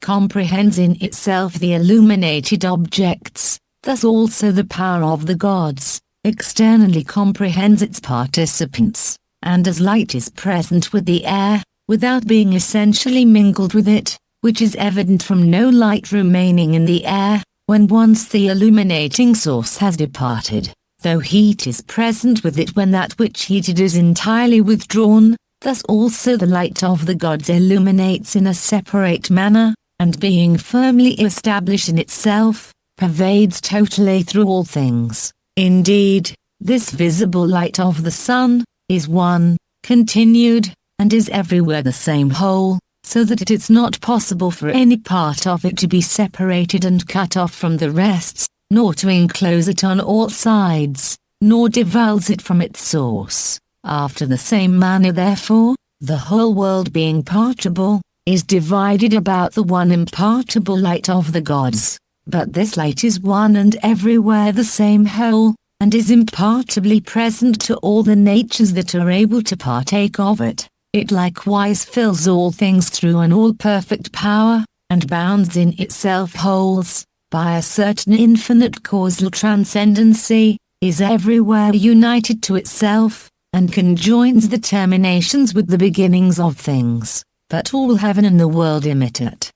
comprehends in itself the illuminated objects, thus also the power of the gods, externally comprehends its participants, and as light is present with the air, without being essentially mingled with it, which is evident from no light remaining in the air, when once the illuminating source has departed, though heat is present with it when that which heated is entirely withdrawn, thus also the light of the gods illuminates in a separate manner, and being firmly established in itself, pervades totally through all things. Indeed, this visible light of the sun is one, continued, and is everywhere the same whole, so that it is not possible for any part of it to be separated and cut off from the rest, nor to enclose it on all sides, nor divulge it from its source. After the same manner therefore, the whole world being partible, is divided about the one impartible light of the gods, but this light is one and everywhere the same whole, and is impartibly present to all the natures that are able to partake of it. It likewise fills all things through an all-perfect power, and bounds in itself wholes, by a certain infinite causal transcendency, is everywhere united to itself, and conjoins the terminations with the beginnings of things, but all heaven and the world imitate.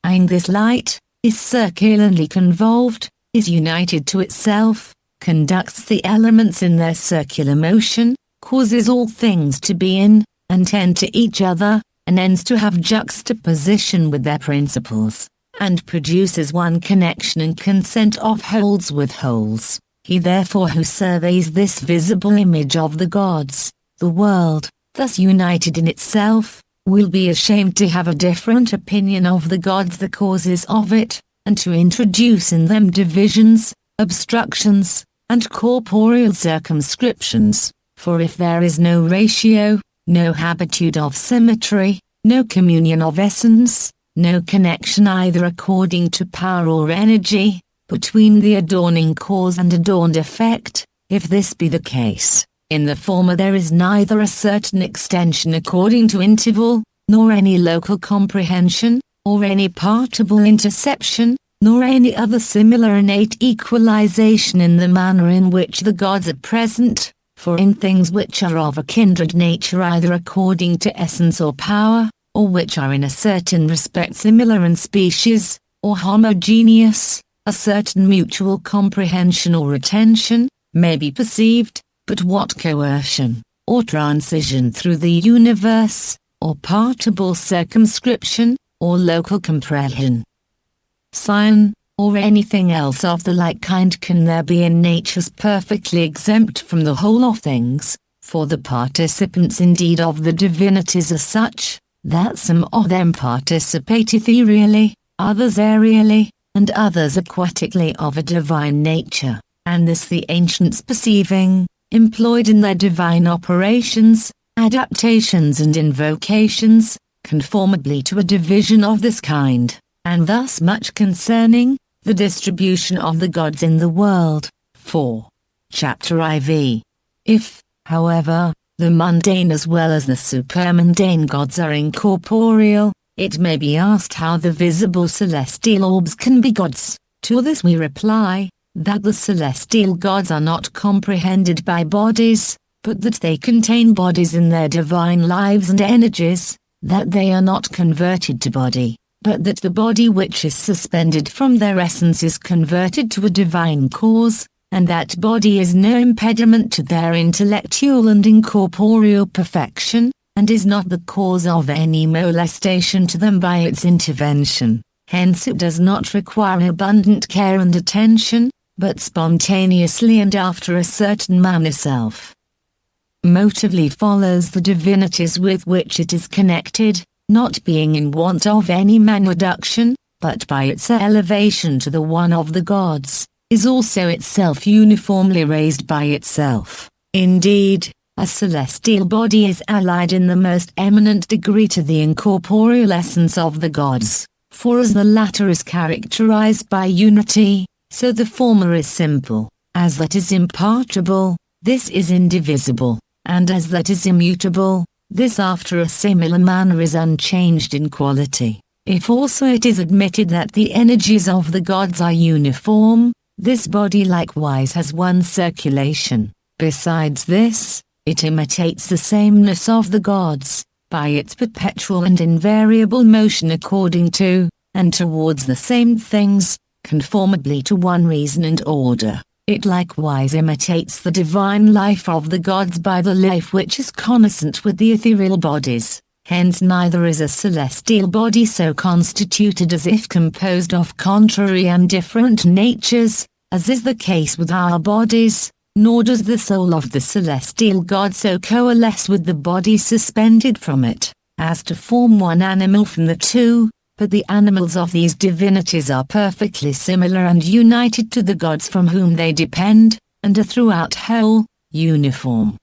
And this light, is circularly convolved, is united to itself, conducts the elements in their circular motion, causes all things to be in, and tend to each other, and ends to have juxtaposition with their principles, and produces one connection and consent of wholes with wholes. He therefore who surveys this visible image of the gods, the world, thus united in itself, will be ashamed to have a different opinion of the gods the causes of it, and to introduce in them divisions, obstructions, and corporeal circumscriptions, for if there is no ratio, no habitude of symmetry, no communion of essence, no connection either according to power or energy, between the adorning cause and adorned effect, if this be the case, in the former there is neither a certain extension according to interval, nor any local comprehension, or any partible interception, nor any other similar innate equalization in the manner in which the gods are present, for in things which are of a kindred nature either according to essence or power, or which are in a certain respect similar in species, or homogeneous, a certain mutual comprehension or retention, may be perceived, but what coercion, or transition through the universe, or partible circumscription, or local compression, sign, or anything else of the like kind can there be in natures perfectly exempt from the whole of things, for the participants indeed of the divinities are such, that some of them participate ethereally, others aerially, and others aquatically of a divine nature, and this the ancients perceiving, employed in their divine operations, adaptations and invocations, conformably to a division of this kind, and thus much concerning the distribution of the gods in the world. 4. Chapter IV. If, however, the mundane as well as the supermundane gods are incorporeal, it may be asked how the visible celestial orbs can be gods. To this we reply, that the celestial gods are not comprehended by bodies, but that they contain bodies in their divine lives and energies, that they are not converted to body, but that the body which is suspended from their essence is converted to a divine cause, and that body is no impediment to their intellectual and incorporeal perfection, and is not the cause of any molestation to them by its intervention. Hence it does not require abundant care and attention, but spontaneously and after a certain manner motively follows the divinities with which it is connected, not being in want of any manuduction, but by its elevation to the one of the gods, is also itself uniformly raised by itself. Indeed, a celestial body is allied in the most eminent degree to the incorporeal essence of the gods, for as the latter is characterized by unity, so the former is simple, as that is impartible, this is indivisible, and as that is immutable, this after a similar manner is unchanged in quality. If also it is admitted that the energies of the gods are uniform, this body likewise has one circulation. Besides this, it imitates the sameness of the gods, by its perpetual and invariable motion according to, and towards the same things, conformably to one reason and order. It likewise imitates the divine life of the gods by the life which is connascent with the ethereal bodies. Hence neither is a celestial body so constituted as if composed of contrary and different natures, as is the case with our bodies, nor does the soul of the celestial god so coalesce with the body suspended from it, as to form one animal from the two, but the animals of these divinities are perfectly similar and united to the gods from whom they depend, and are throughout whole, uniform,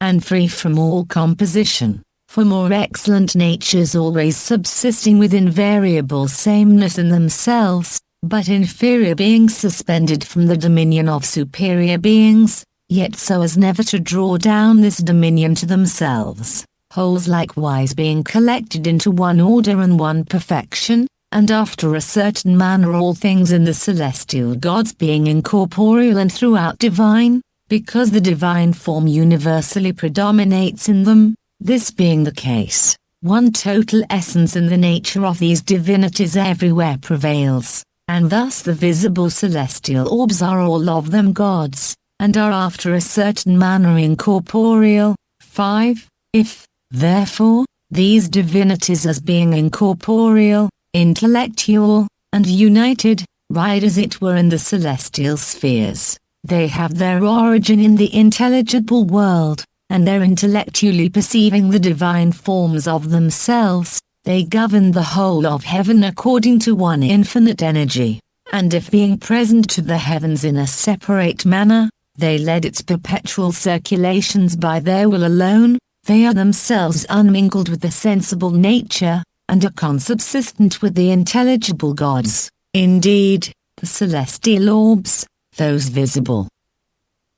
and free from all composition, for more excellent natures always subsisting with invariable sameness in themselves, but inferior beings suspended from the dominion of superior beings, yet so as never to draw down this dominion to themselves. Wholes likewise being collected into one order and one perfection, and after a certain manner all things in the celestial gods being incorporeal and throughout divine, because the divine form universally predominates in them, this being the case, one total essence in the nature of these divinities everywhere prevails, and thus the visible celestial orbs are all of them gods, and are after a certain manner incorporeal. 5. If, therefore, these divinities as being incorporeal, intellectual, and united, ride as it were in the celestial spheres, they have their origin in the intelligible world, and their intellectually perceiving the divine forms of themselves, they govern the whole of heaven according to one infinite energy, and if being present to the heavens in a separate manner, they led its perpetual circulations by their will alone, they are themselves unmingled with the sensible nature, and are consubsistent with the intelligible gods. Indeed, the celestial orbs, those visible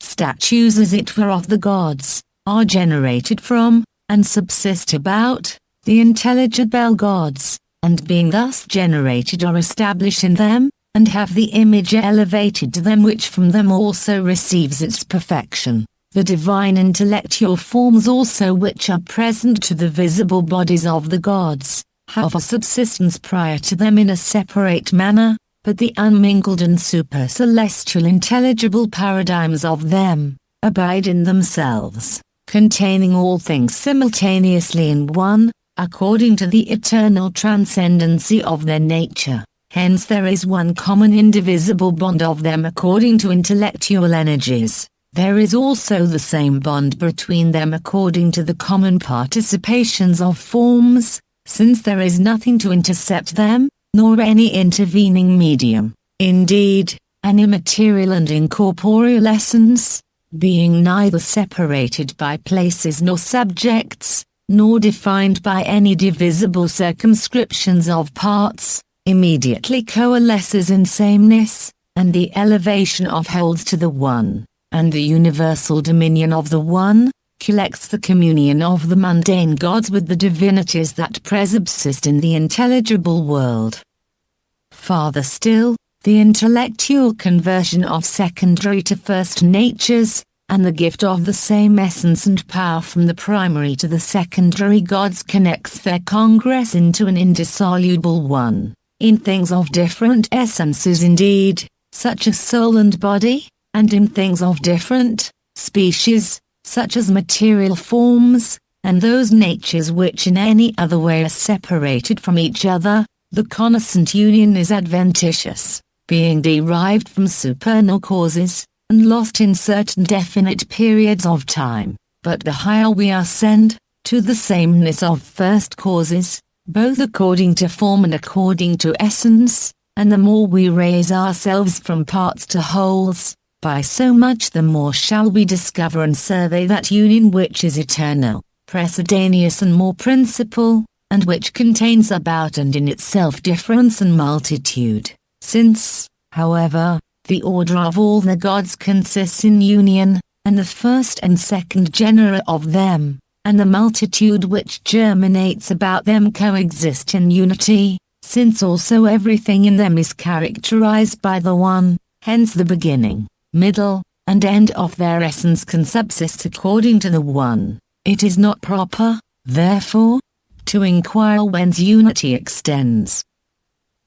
statues as it were of the gods, are generated from, and subsist about, the intelligible gods, and being thus generated are established in them, and have the image elevated to them which from them also receives its perfection. The divine intellectual forms also which are present to the visible bodies of the gods, have a subsistence prior to them in a separate manner, but the unmingled and supercelestial intelligible paradigms of them abide in themselves, containing all things simultaneously in one, according to the eternal transcendency of their nature. Hence there is one common indivisible bond of them according to intellectual energies. There is also the same bond between them according to the common participations of forms, since there is nothing to intercept them, nor any intervening medium. Indeed, an immaterial and incorporeal essence, being neither separated by places nor subjects, nor defined by any divisible circumscriptions of parts, immediately coalesces in sameness, and the elevation of holds to the One, and the universal dominion of the One, collects the communion of the mundane gods with the divinities that presubsist in the intelligible world. Farther still, the intellectual conversion of secondary to first natures, and the gift of the same essence and power from the primary to the secondary gods connects their congress into an indissoluble one, in things of different essences indeed, such as soul and body, and in things of different species, such as material forms, and those natures which in any other way are separated from each other. The connascent union is adventitious, being derived from supernal causes, and lost in certain definite periods of time. But the higher we ascend, to the sameness of first causes, both according to form and according to essence, and the more we raise ourselves from parts to wholes, by so much the more shall we discover and survey that union which is eternal, precedaneous and more principal, and which contains about and in itself difference and multitude. Since, however, the order of all the gods consists in union, and the first and second genera of them, and the multitude which germinates about them coexist in unity, since also everything in them is characterized by the One, hence the beginning, middle, and end of their essence can subsist according to the One. It is not proper, therefore, to inquire whence unity extends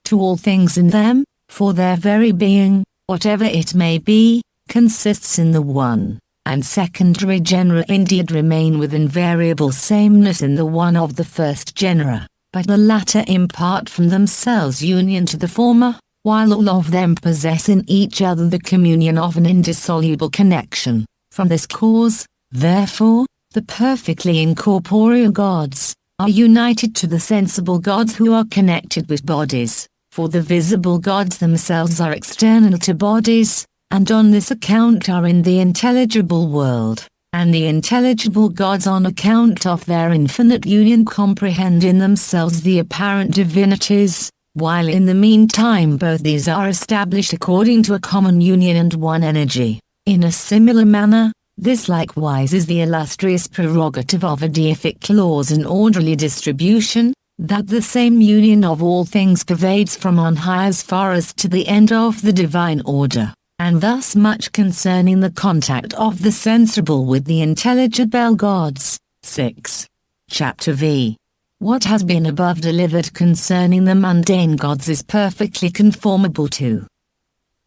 to all things in them, for their very being, whatever it may be, consists in the One, and secondary genera indeed remain with invariable sameness in the one of the first genera, but the latter impart from themselves union to the former, while all of them possess in each other the communion of an indissoluble connection. From this cause, therefore, the perfectly incorporeal gods are united to the sensible gods who are connected with bodies. For the visible gods themselves are external to bodies, and on this account are in the intelligible world, and the intelligible gods on account of their infinite union comprehend in themselves the apparent divinities, while in the meantime both these are established according to a common union and one energy. In a similar manner, this likewise is the illustrious prerogative of a deific laws and orderly distribution, that the same union of all things pervades from on high as far as to the end of the divine order, and thus much concerning the contact of the sensible with the intelligible gods. 6. Chapter V. What has been above delivered concerning the mundane gods is perfectly conformable to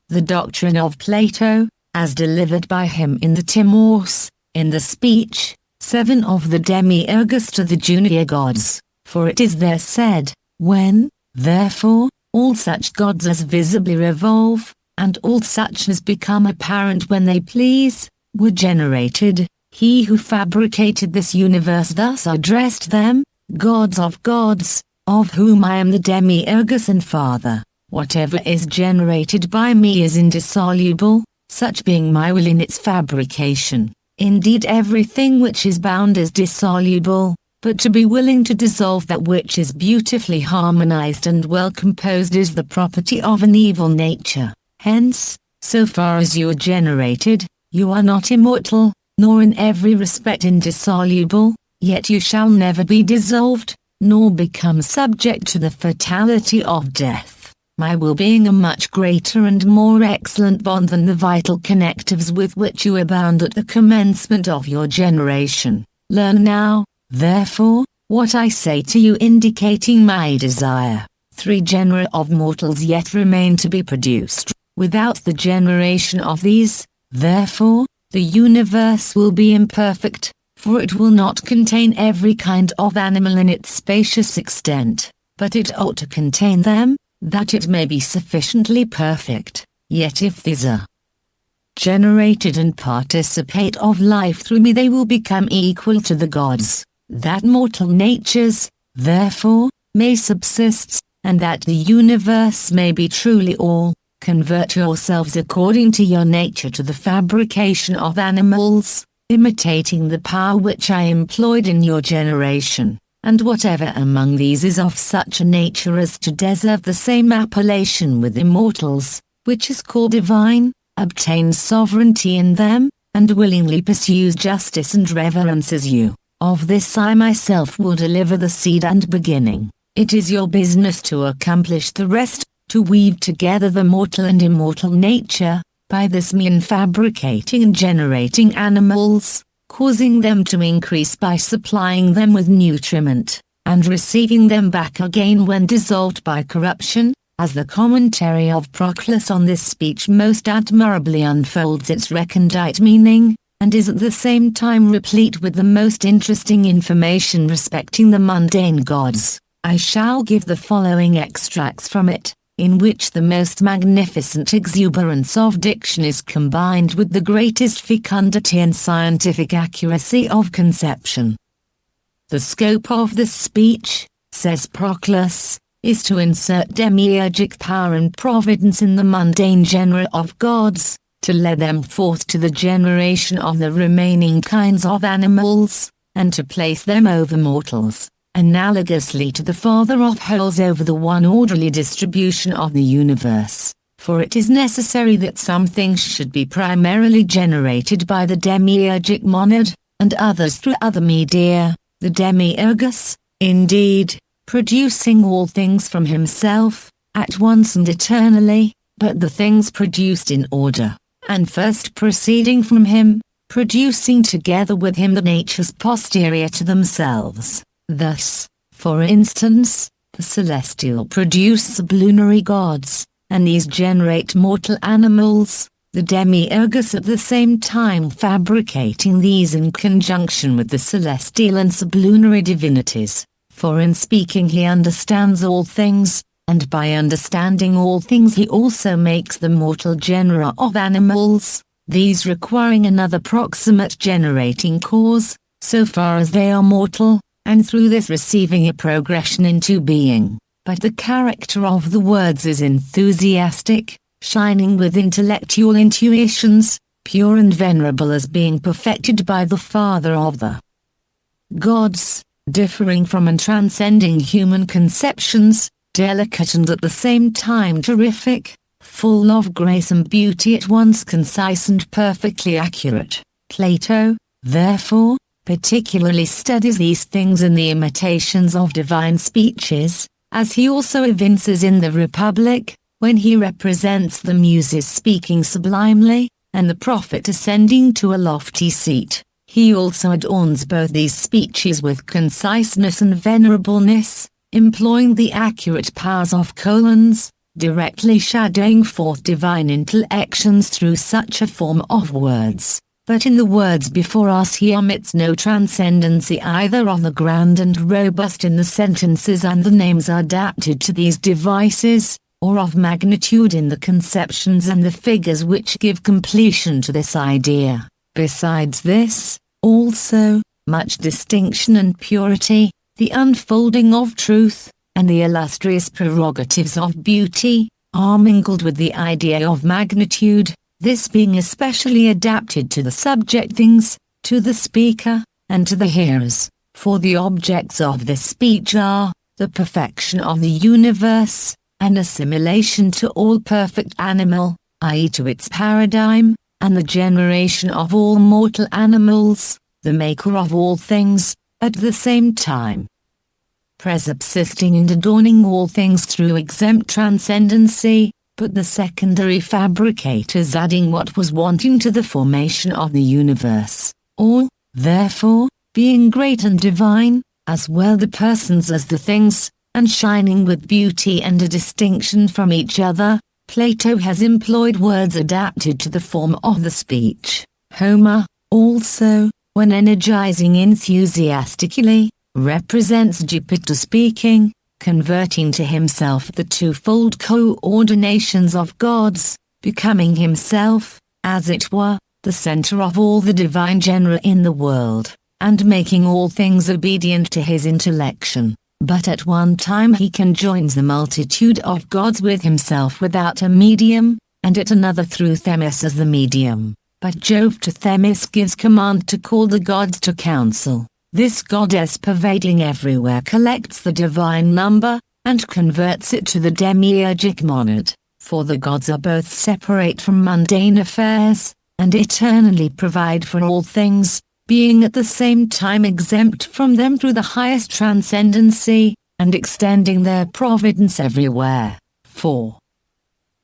the doctrine of Plato, as delivered by him in the Timos, in the speech 7 of the Demiurgus to the junior gods. For it is there said, when, therefore, all such gods as visibly revolve, and all such as become apparent when they please, were generated, he who fabricated this universe thus addressed them, gods, of whom I am the Demiurgus and father. Whatever is generated by me is indissoluble, such being my will in its fabrication. Indeed everything which is bound is dissoluble. But to be willing to dissolve that which is beautifully harmonized and well composed is the property of an evil nature. Hence, so far as you are generated, you are not immortal, nor in every respect indissoluble, yet you shall never be dissolved, nor become subject to the fatality of death. My will being a much greater and more excellent bond than the vital connectives with which you were bound at the commencement of your generation. Learn now, therefore, what I say to you indicating my desire, 3 genera of mortals yet remain to be produced. Without the generation of these, therefore, the universe will be imperfect, for it will not contain every kind of animal in its spacious extent, but it ought to contain them, that it may be sufficiently perfect. Yet if these are generated and participate of life through me, they will become equal to the gods, that mortal natures, therefore, may subsist, and that the universe may be truly all. Convert yourselves according to your nature to the fabrication of animals, imitating the power which I employed in your generation, and whatever among these is of such a nature as to deserve the same appellation with immortals, which is called divine, obtains sovereignty in them, and willingly pursues justice and reverences you. Of this I myself will deliver the seed and beginning. It is your business to accomplish the rest, to weave together the mortal and immortal nature, by this mean fabricating and generating animals, causing them to increase by supplying them with nutriment, and receiving them back again when dissolved by corruption, as the commentary of Proclus on this speech most admirably unfolds its recondite meaning, and is at the same time replete with the most interesting information respecting the mundane gods. I shall give the following extracts from it, in which the most magnificent exuberance of diction is combined with the greatest fecundity and scientific accuracy of conception. The scope of this speech, says Proclus, is to insert demiurgic power and providence in the mundane genera of gods, to lead them forth to the generation of the remaining kinds of animals, and to place them over mortals, analogously to the Father of wholes over the one orderly distribution of the universe. For it is necessary that some things should be primarily generated by the demiurgic monad, and others through other media, the demiurgus, indeed, producing all things from himself, at once and eternally, but the things produced in order, and first proceeding from him, producing together with him the natures posterior to themselves. Thus, for instance, the celestial produce sublunary gods, and these generate mortal animals, the demiurgus at the same time fabricating these in conjunction with the celestial and sublunary divinities. For in speaking he understands all things, and by understanding all things he also makes the mortal genera of animals, these requiring another proximate generating cause, so far as they are mortal, and through this receiving a progression into being. But the character of the words is enthusiastic, shining with intellectual intuitions, pure and venerable as being perfected by the Father of the gods, differing from and transcending human conceptions, delicate and at the same time terrific, full of grace and beauty at once concise and perfectly accurate. Plato, therefore, particularly studies these things in the imitations of divine speeches, as he also evinces in the Republic, when he represents the Muses speaking sublimely, and the prophet ascending to a lofty seat. He also adorns both these speeches with conciseness and venerableness, employing the accurate powers of colons, directly shadowing forth divine intellections through such a form of words. But in the words before us he omits no transcendency either of the grand and robust in the sentences and the names adapted to these devices, or of magnitude in the conceptions and the figures which give completion to this idea. Besides this, also, much distinction and purity, the unfolding of truth, and the illustrious prerogatives of beauty, are mingled with the idea of magnitude, this being especially adapted to the subject things, to the speaker, and to the hearers, for the objects of this speech are, the perfection of the universe, and assimilation to all perfect animal, i.e. to its paradigm, and the generation of all mortal animals, the maker of all things, at the same time presubsisting and adorning all things through exempt transcendency, but the secondary fabricators adding what was wanting to the formation of the universe, all, therefore, being great and divine, as well the persons as the things, and shining with beauty and a distinction from each other. Plato has employed words adapted to the form of the speech. Homer, also, when energizing enthusiastically, represents Jupiter speaking, converting to himself the twofold coordinations of gods, becoming himself, as it were, the center of all the divine genera in the world, and making all things obedient to his intellection. But at one time he conjoins the multitude of gods with himself without a medium, and at another through Themis as the medium. But Jove to Themis gives command to call the gods to council. This goddess pervading everywhere collects the divine number, and converts it to the demiurgic monad. For the gods are both separate from mundane affairs, and eternally provide for all things, being at the same time exempt from them through the highest transcendency, and extending their providence everywhere. 4.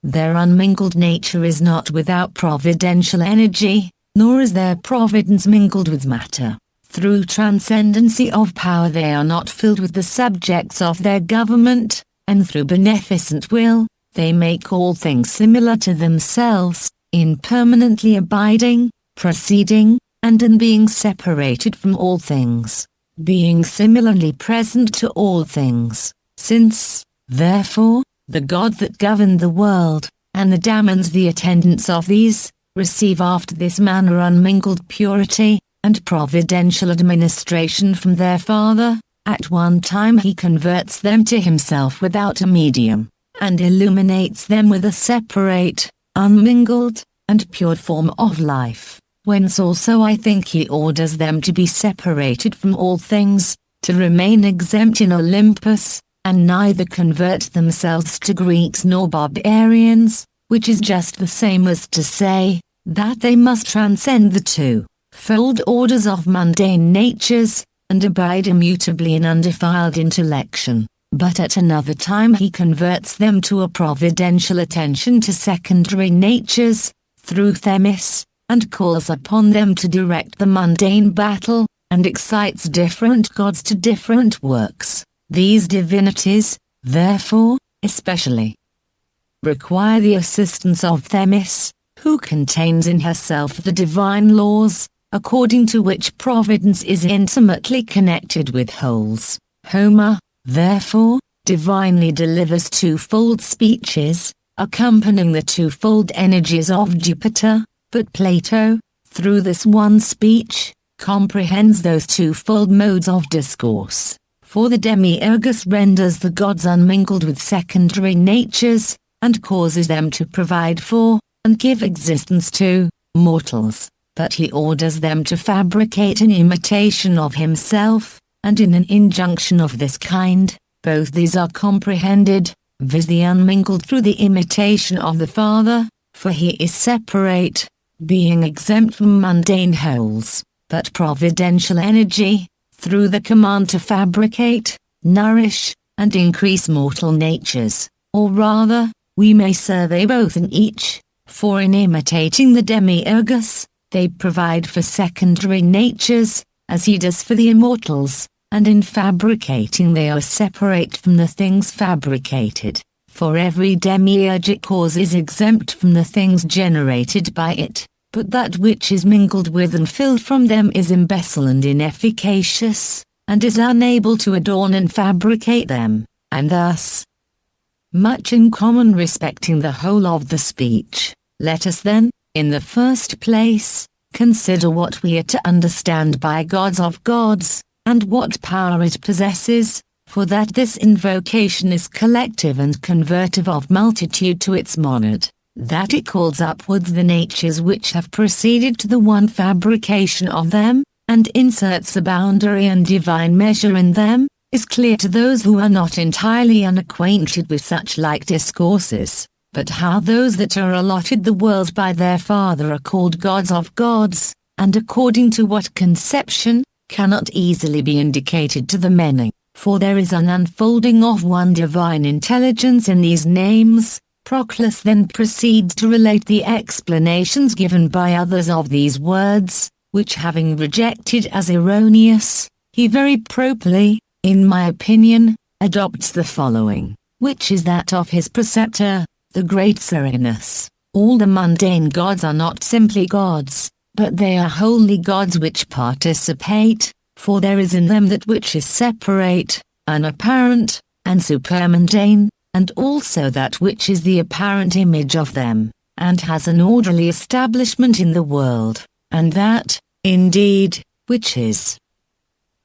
Their unmingled nature is not without providential energy, nor is their providence mingled with matter. Through transcendency of power they are not filled with the subjects of their government, and through beneficent will, they make all things similar to themselves, in permanently abiding, proceeding, and in being separated from all things, being similarly present to all things. Since, therefore, the gods that govern the world, and the daemons the attendants of these, receive after this manner unmingled purity, and providential administration from their Father, at one time he converts them to himself without a medium, and illuminates them with a separate, unmingled, and pure form of life. Whence also I think he orders them to be separated from all things, to remain exempt in Olympus, and neither convert themselves to Greeks nor barbarians, which is just the same as to say, that they must transcend the two-fold orders of mundane natures, and abide immutably in undefiled intellection. But at another time he converts them to a providential attention to secondary natures, through Themis, and calls upon them to direct the mundane battle, and excites different gods to different works. These divinities, therefore, especially require the assistance of Themis, who contains in herself the divine laws, according to which providence is intimately connected with wholes. Homer, therefore, divinely delivers twofold speeches, accompanying the twofold energies of Jupiter, but Plato, through this one speech, comprehends those twofold modes of discourse. For the demiurgus renders the gods unmingled with secondary natures, and causes them to provide for, and give existence to, mortals. But he orders them to fabricate an imitation of himself, and in an injunction of this kind, both these are comprehended, viz. The unmingled through the imitation of the Father, for he is separate, being exempt from mundane wholes, but providential energy, through the command to fabricate, nourish, and increase mortal natures, or rather, we may survey both in each, for in imitating the demiurgus, they provide for secondary natures, as he does for the immortals, and in fabricating they are separate from the things fabricated, for every demiurgic cause is exempt from the things generated by it, but that which is mingled with and filled from them is imbecile and inefficacious, and is unable to adorn and fabricate them, and thus much in common respecting the whole of the speech. Let us then, in the first place, consider what we are to understand by gods of gods, and what power it possesses, for that this invocation is collective and convertive of multitude to its monad, that it calls upwards the natures which have proceeded to the one fabrication of them, and inserts a boundary and divine measure in them, is clear to those who are not entirely unacquainted with such like discourses. But how those that are allotted the world by their Father are called gods of gods, and according to what conception, cannot easily be indicated to the many, for there is an unfolding of one divine intelligence in these names. Proclus then proceeds to relate the explanations given by others of these words, which having rejected as erroneous, he very properly, in my opinion, adopts the following, which is that of his preceptor, the great Serenus. All the mundane gods are not simply gods, but they are wholly gods which participate, for there is in them that which is separate, unapparent, and supermundane, and also that which is the apparent image of them, and has an orderly establishment in the world, and that, indeed, which is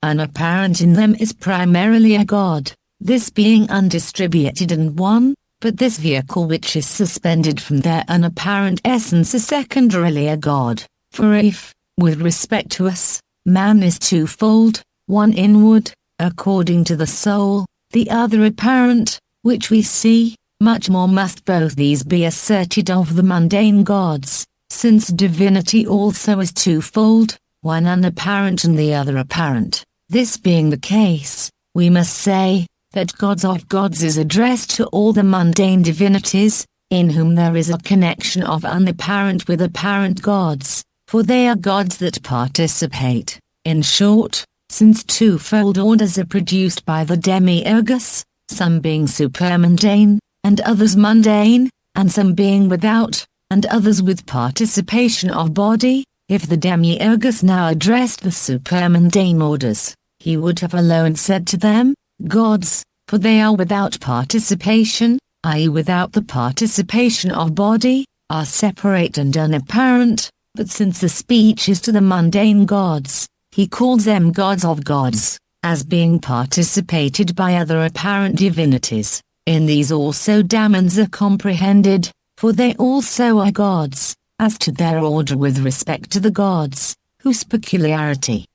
unapparent in them is primarily a god, this being undistributed and one, but this vehicle which is suspended from their unapparent essence is secondarily a god. For if, with respect to us, man is twofold, one inward, according to the soul, the other apparent, which we see, much more must both these be asserted of the mundane gods, since divinity also is twofold, one unapparent and the other apparent. This being the case, we must say, that gods of gods is addressed to all the mundane divinities, in whom there is a connection of unapparent with apparent gods, for they are gods that participate. In short, since twofold orders are produced by the demiurgus, some being supermundane, and others mundane, and some being without, and others with participation of body, if the demiurgus now addressed the supermundane orders, he would have alone said to them, gods, for they are without participation, i.e. without the participation of body, are separate and unapparent, but since the speech is to the mundane gods, he calls them gods of gods, as being participated by other apparent divinities. In these also demons are comprehended, for they also are gods, as to their order with respect to the gods, whose peculiarity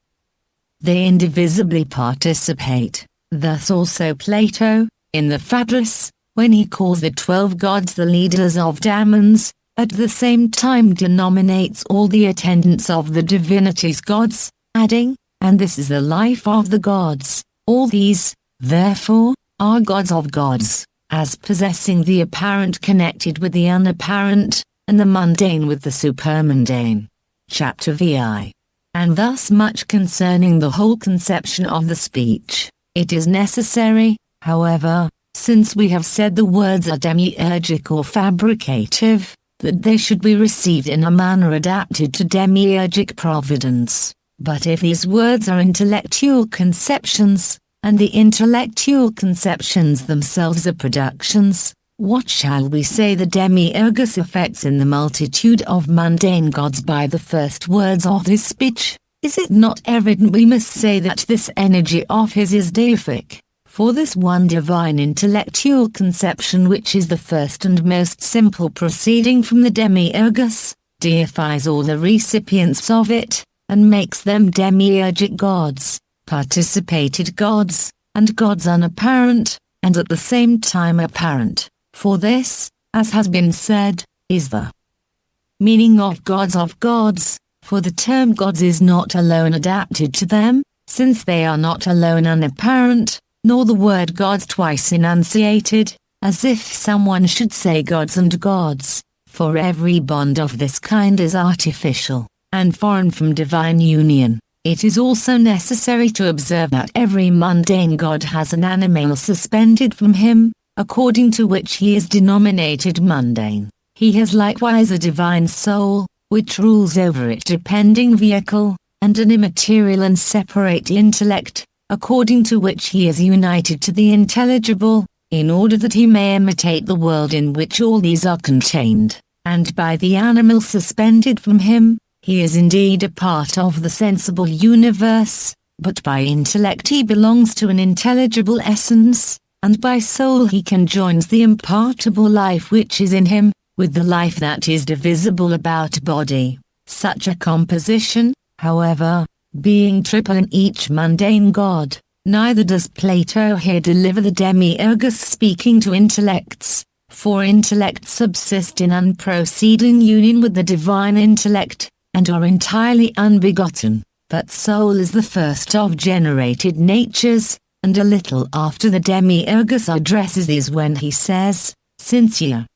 they indivisibly participate. Thus also Plato, in the Phaedrus, when he calls the 12 gods the leaders of demons, at the same time denominates all the attendants of the divinities gods, adding, and this is the life of the gods. All these, therefore, are gods of gods, as possessing the apparent connected with the unapparent, and the mundane with the supermundane. Chapter VI. And thus much concerning the whole conception of the speech. It is necessary, however, since we have said the words are demiurgic or fabricative, that they should be received in a manner adapted to demiurgic providence. But if these words are intellectual conceptions, and the intellectual conceptions themselves are productions, what shall we say the demiurgus effects in the multitude of mundane gods by the first words of his speech? Is it not evident we must say that this energy of his is deific? For this one divine intellectual conception, which is the first and most simple proceeding from the demiurgus, deifies all the recipients of it, and makes them demiurgic gods, participated gods, and gods unapparent, and at the same time apparent. For this, as has been said, is the meaning of gods, for the term gods is not alone adapted to them, since they are not alone unapparent, nor the word gods twice enunciated, as if someone should say gods and gods, for every bond of this kind is artificial, and foreign from divine union. It is also necessary to observe that every mundane god has an animal suspended from him, according to which he is denominated mundane. He has likewise a divine soul, which rules over it depending vehicle, and an immaterial and separate intellect, according to which he is united to the intelligible, in order that he may imitate the world in which all these are contained. And by the animal suspended from him, he is indeed a part of the sensible universe, but by intellect he belongs to an intelligible essence, and by soul he conjoins the impartible life which is in him, with the life that is divisible about body. Such a composition, however, being triple in each mundane god, neither does Plato here deliver the demiurgus speaking to intellects, for intellects subsist in unproceeding union with the divine intellect, and are entirely unbegotten, but soul is the first of generated natures, and a little after the demiurgus addresses these when he says, since ye are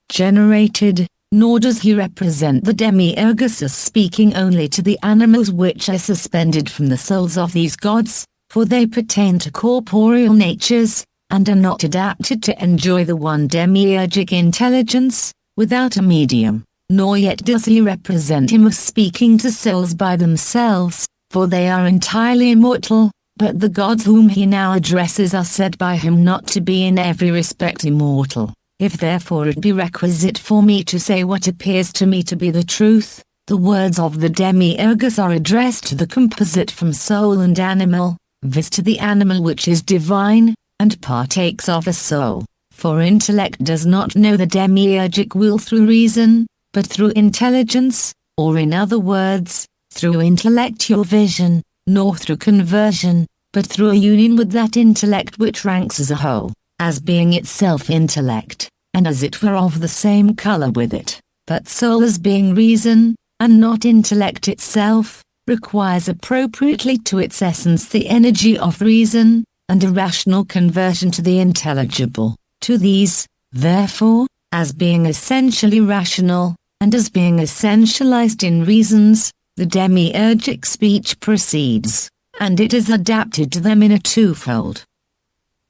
generated, nor does he represent the demiurgus as speaking only to the animals which are suspended from the souls of these gods, for they pertain to corporeal natures, and are not adapted to enjoy the one demiurgic intelligence, without a medium, nor yet does he represent him as speaking to souls by themselves, for they are entirely immortal, but the gods whom he now addresses are said by him not to be in every respect immortal. If therefore it be requisite for me to say what appears to me to be the truth, the words of the demiurgus are addressed to the composite from soul and animal, viz. To the animal which is divine, and partakes of a soul, for intellect does not know the demiurgic will through reason, but through intelligence, or in other words, through intellectual vision, nor through conversion, but through a union with that intellect which ranks as a whole, as being itself intellect, and as it were of the same color with it, but soul as being reason, and not intellect itself, requires appropriately to its essence the energy of reason, and a rational conversion to the intelligible. To these, therefore, as being essentially rational, and as being essentialized in reasons, the demiurgic speech proceeds, and it is adapted to them in a twofold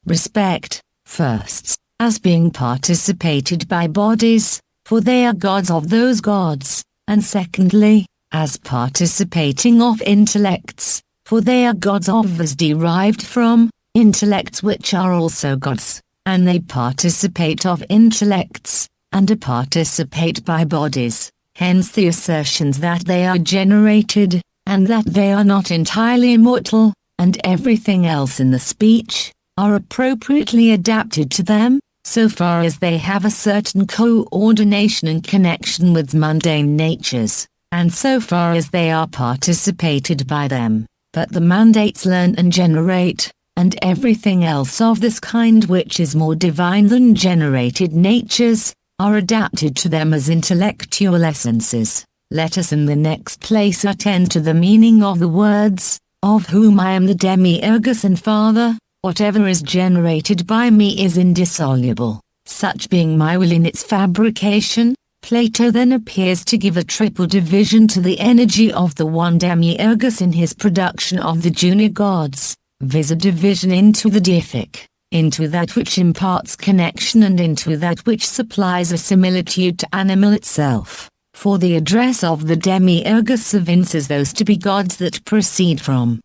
respect. First, as being participated by bodies, for they are gods of those gods, and secondly, as participating of intellects, for they are gods of as derived from intellects which are also gods, and they participate of intellects, and are participate by bodies. Hence the assertions that they are generated, and that they are not entirely immortal, and everything else in the speech, are appropriately adapted to them, so far as they have a certain coordination and connection with mundane natures, and so far as they are participated by them. But the mandates learn and generate, and everything else of this kind which is more divine than generated natures, are adapted to them as intellectual essences. Let us in the next place attend to the meaning of the words, of whom I am the demiurgus and father. Whatever is generated by me is indissoluble, such being my will in its fabrication. Plato then appears to give a triple division to the energy of the one demiurgus in his production of the junior gods, viz. A division into the deific, into that which imparts connection, and into that which supplies a similitude to animal itself. For the address of the demiurgus evinces those to be gods that proceed from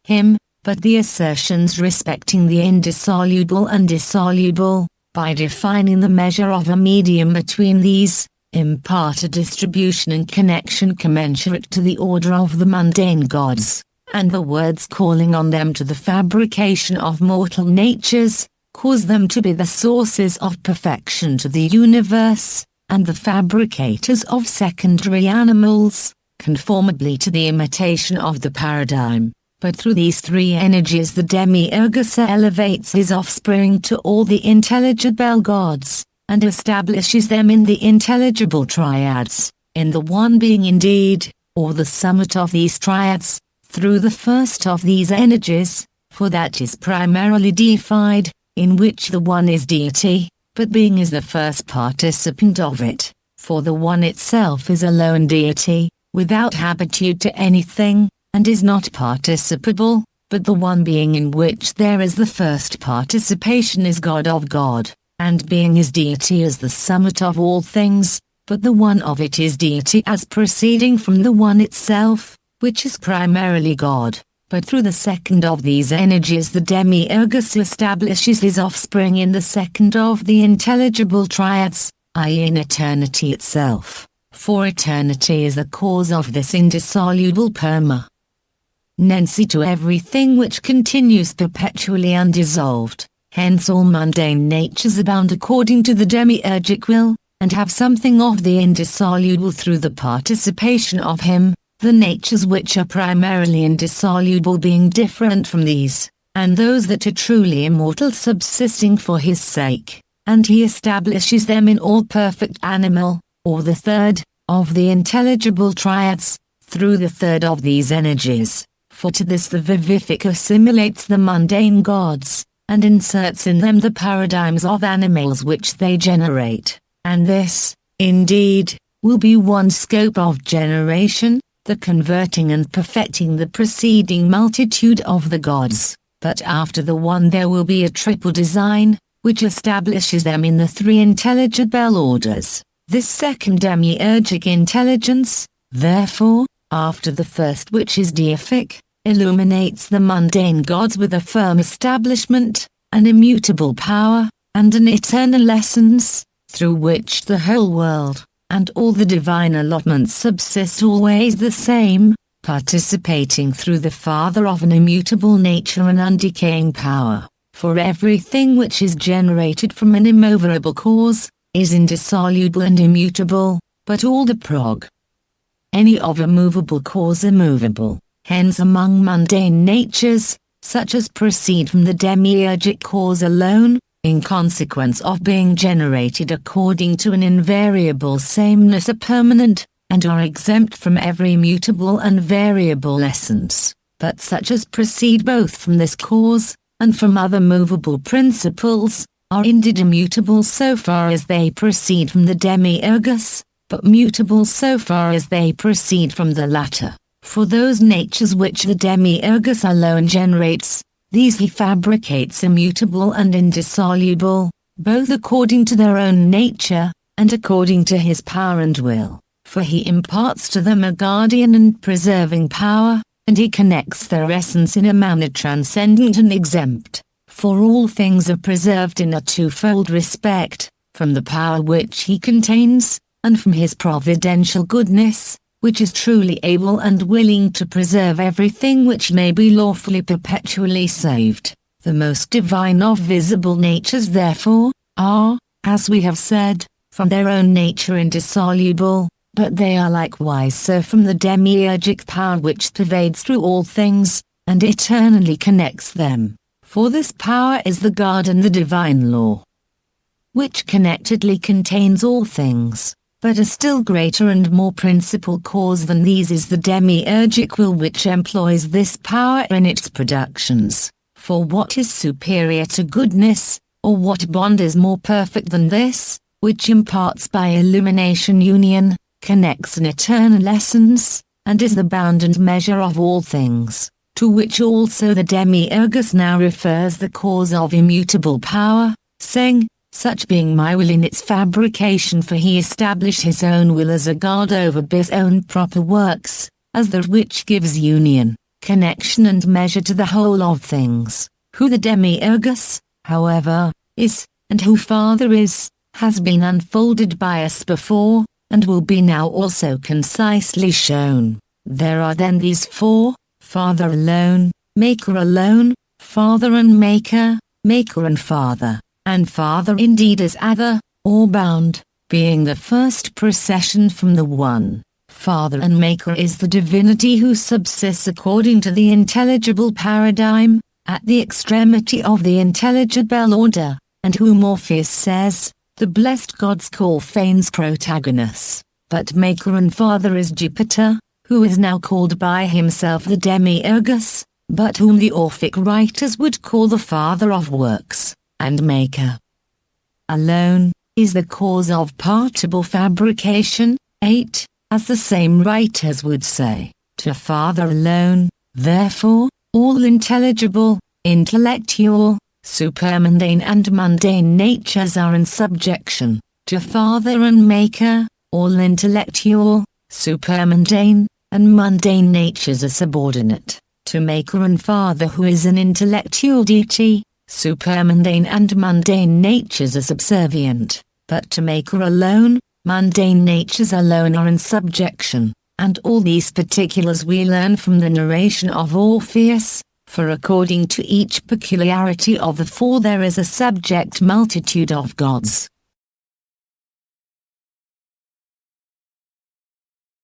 him, but the assertions respecting the indissoluble and dissoluble, by defining the measure of a medium between these, impart a distribution and connection commensurate to the order of the mundane gods, and the words calling on them to the fabrication of mortal natures, cause them to be the sources of perfection to the universe, and the fabricators of secondary animals, conformably to the imitation of the paradigm. But through these three energies the demiurgus elevates his offspring to all the intelligible gods, and establishes them in the intelligible triads, in the one being indeed, or the summit of these triads, through the first of these energies, for that is primarily deified, in which the one is deity, but being is the first participant of it, for the one itself is alone deity, without habitude to anything, and is not participable, but the one being in which there is the first participation is God of God, and being is deity as the summit of all things, but the one of it is deity as proceeding from the one itself, which is primarily God. But through the second of these energies the demiurgus establishes his offspring in the second of the intelligible triads, i.e. in eternity itself, for eternity is the cause of this indissoluble permanency to everything which continues perpetually undissolved. Hence all mundane natures abound according to the demiurgic will, and have something of the indissoluble through the participation of him, the natures which are primarily indissoluble being different from these, and those that are truly immortal subsisting for his sake, and he establishes them in all perfect animal, or the third, of the intelligible triads, through the third of these energies. For to this the vivific assimilates the mundane gods, and inserts in them the paradigms of animals which they generate, and this, indeed, will be one scope of generation, the converting and perfecting the preceding multitude of the gods, but after the one there will be a triple design, which establishes them in the three intelligible orders. This second demiurgic intelligence, therefore, after the first which is deific, illuminates the mundane gods with a firm establishment, an immutable power, and an eternal essence, through which the whole world, and all the divine allotments subsist always the same, participating through the Father of an immutable nature and undecaying power. For everything which is generated from an immovable cause, is indissoluble and immutable, but all the any of a movable cause immovable. Hence among mundane natures, such as proceed from the demiurgic cause alone, in consequence of being generated according to an invariable sameness are permanent, and are exempt from every mutable and variable essence, but such as proceed both from this cause, and from other movable principles, are indeed immutable so far as they proceed from the demiurgus, but mutable so far as they proceed from the latter. For those natures which the demiurgus alone generates, these he fabricates immutable and indissoluble, both according to their own nature, and according to his power and will. For he imparts to them a guardian and preserving power, and he connects their essence in a manner transcendent and exempt. For all things are preserved in a twofold respect, from the power which he contains, and from his providential goodness, which is truly able and willing to preserve everything which may be lawfully perpetually saved. The most divine of visible natures therefore, are, as we have said, from their own nature indissoluble, but they are likewise so from the demiurgic power which pervades through all things, and eternally connects them. For this power is the God and the divine law, which connectedly contains all things. But a still greater and more principal cause than these is the demiurgic will which employs this power in its productions. For what is superior to goodness, or what bond is more perfect than this, which imparts by illumination union, connects an eternal essence, and is the bound and measure of all things, to which also the demiurgus now refers the cause of immutable power, saying, such being my will in its fabrication, for he established his own will as a guard over his own proper works, as that which gives union, connection and measure to the whole of things, who the demiurgus, however, is, and who Father is, has been unfolded by us before, and will be now also concisely shown. There are then these four: Father alone, Maker alone, Father and Maker, Maker and Father. And Father indeed is other, or bound, being the first procession from the one. Father and Maker is the divinity who subsists according to the intelligible paradigm, at the extremity of the intelligible order, and whom Orpheus says, the blessed gods call Phanes Protagonus. But Maker and Father is Jupiter, who is now called by himself the demiurgus, but whom the Orphic writers would call the Father of works. And Maker alone is the cause of partible fabrication. 8. As the same writers would say, to Father alone, therefore, all intelligible, intellectual, supermundane and mundane natures are in subjection. To Father and Maker, all intellectual, supermundane, and mundane natures are subordinate. To Maker and Father, who is an intellectual deity, supermundane and mundane natures are subservient, but to Maker alone, mundane natures alone are in subjection, and all these particulars we learn from the narration of Orpheus, for according to each peculiarity of the four there is a subject multitude of gods,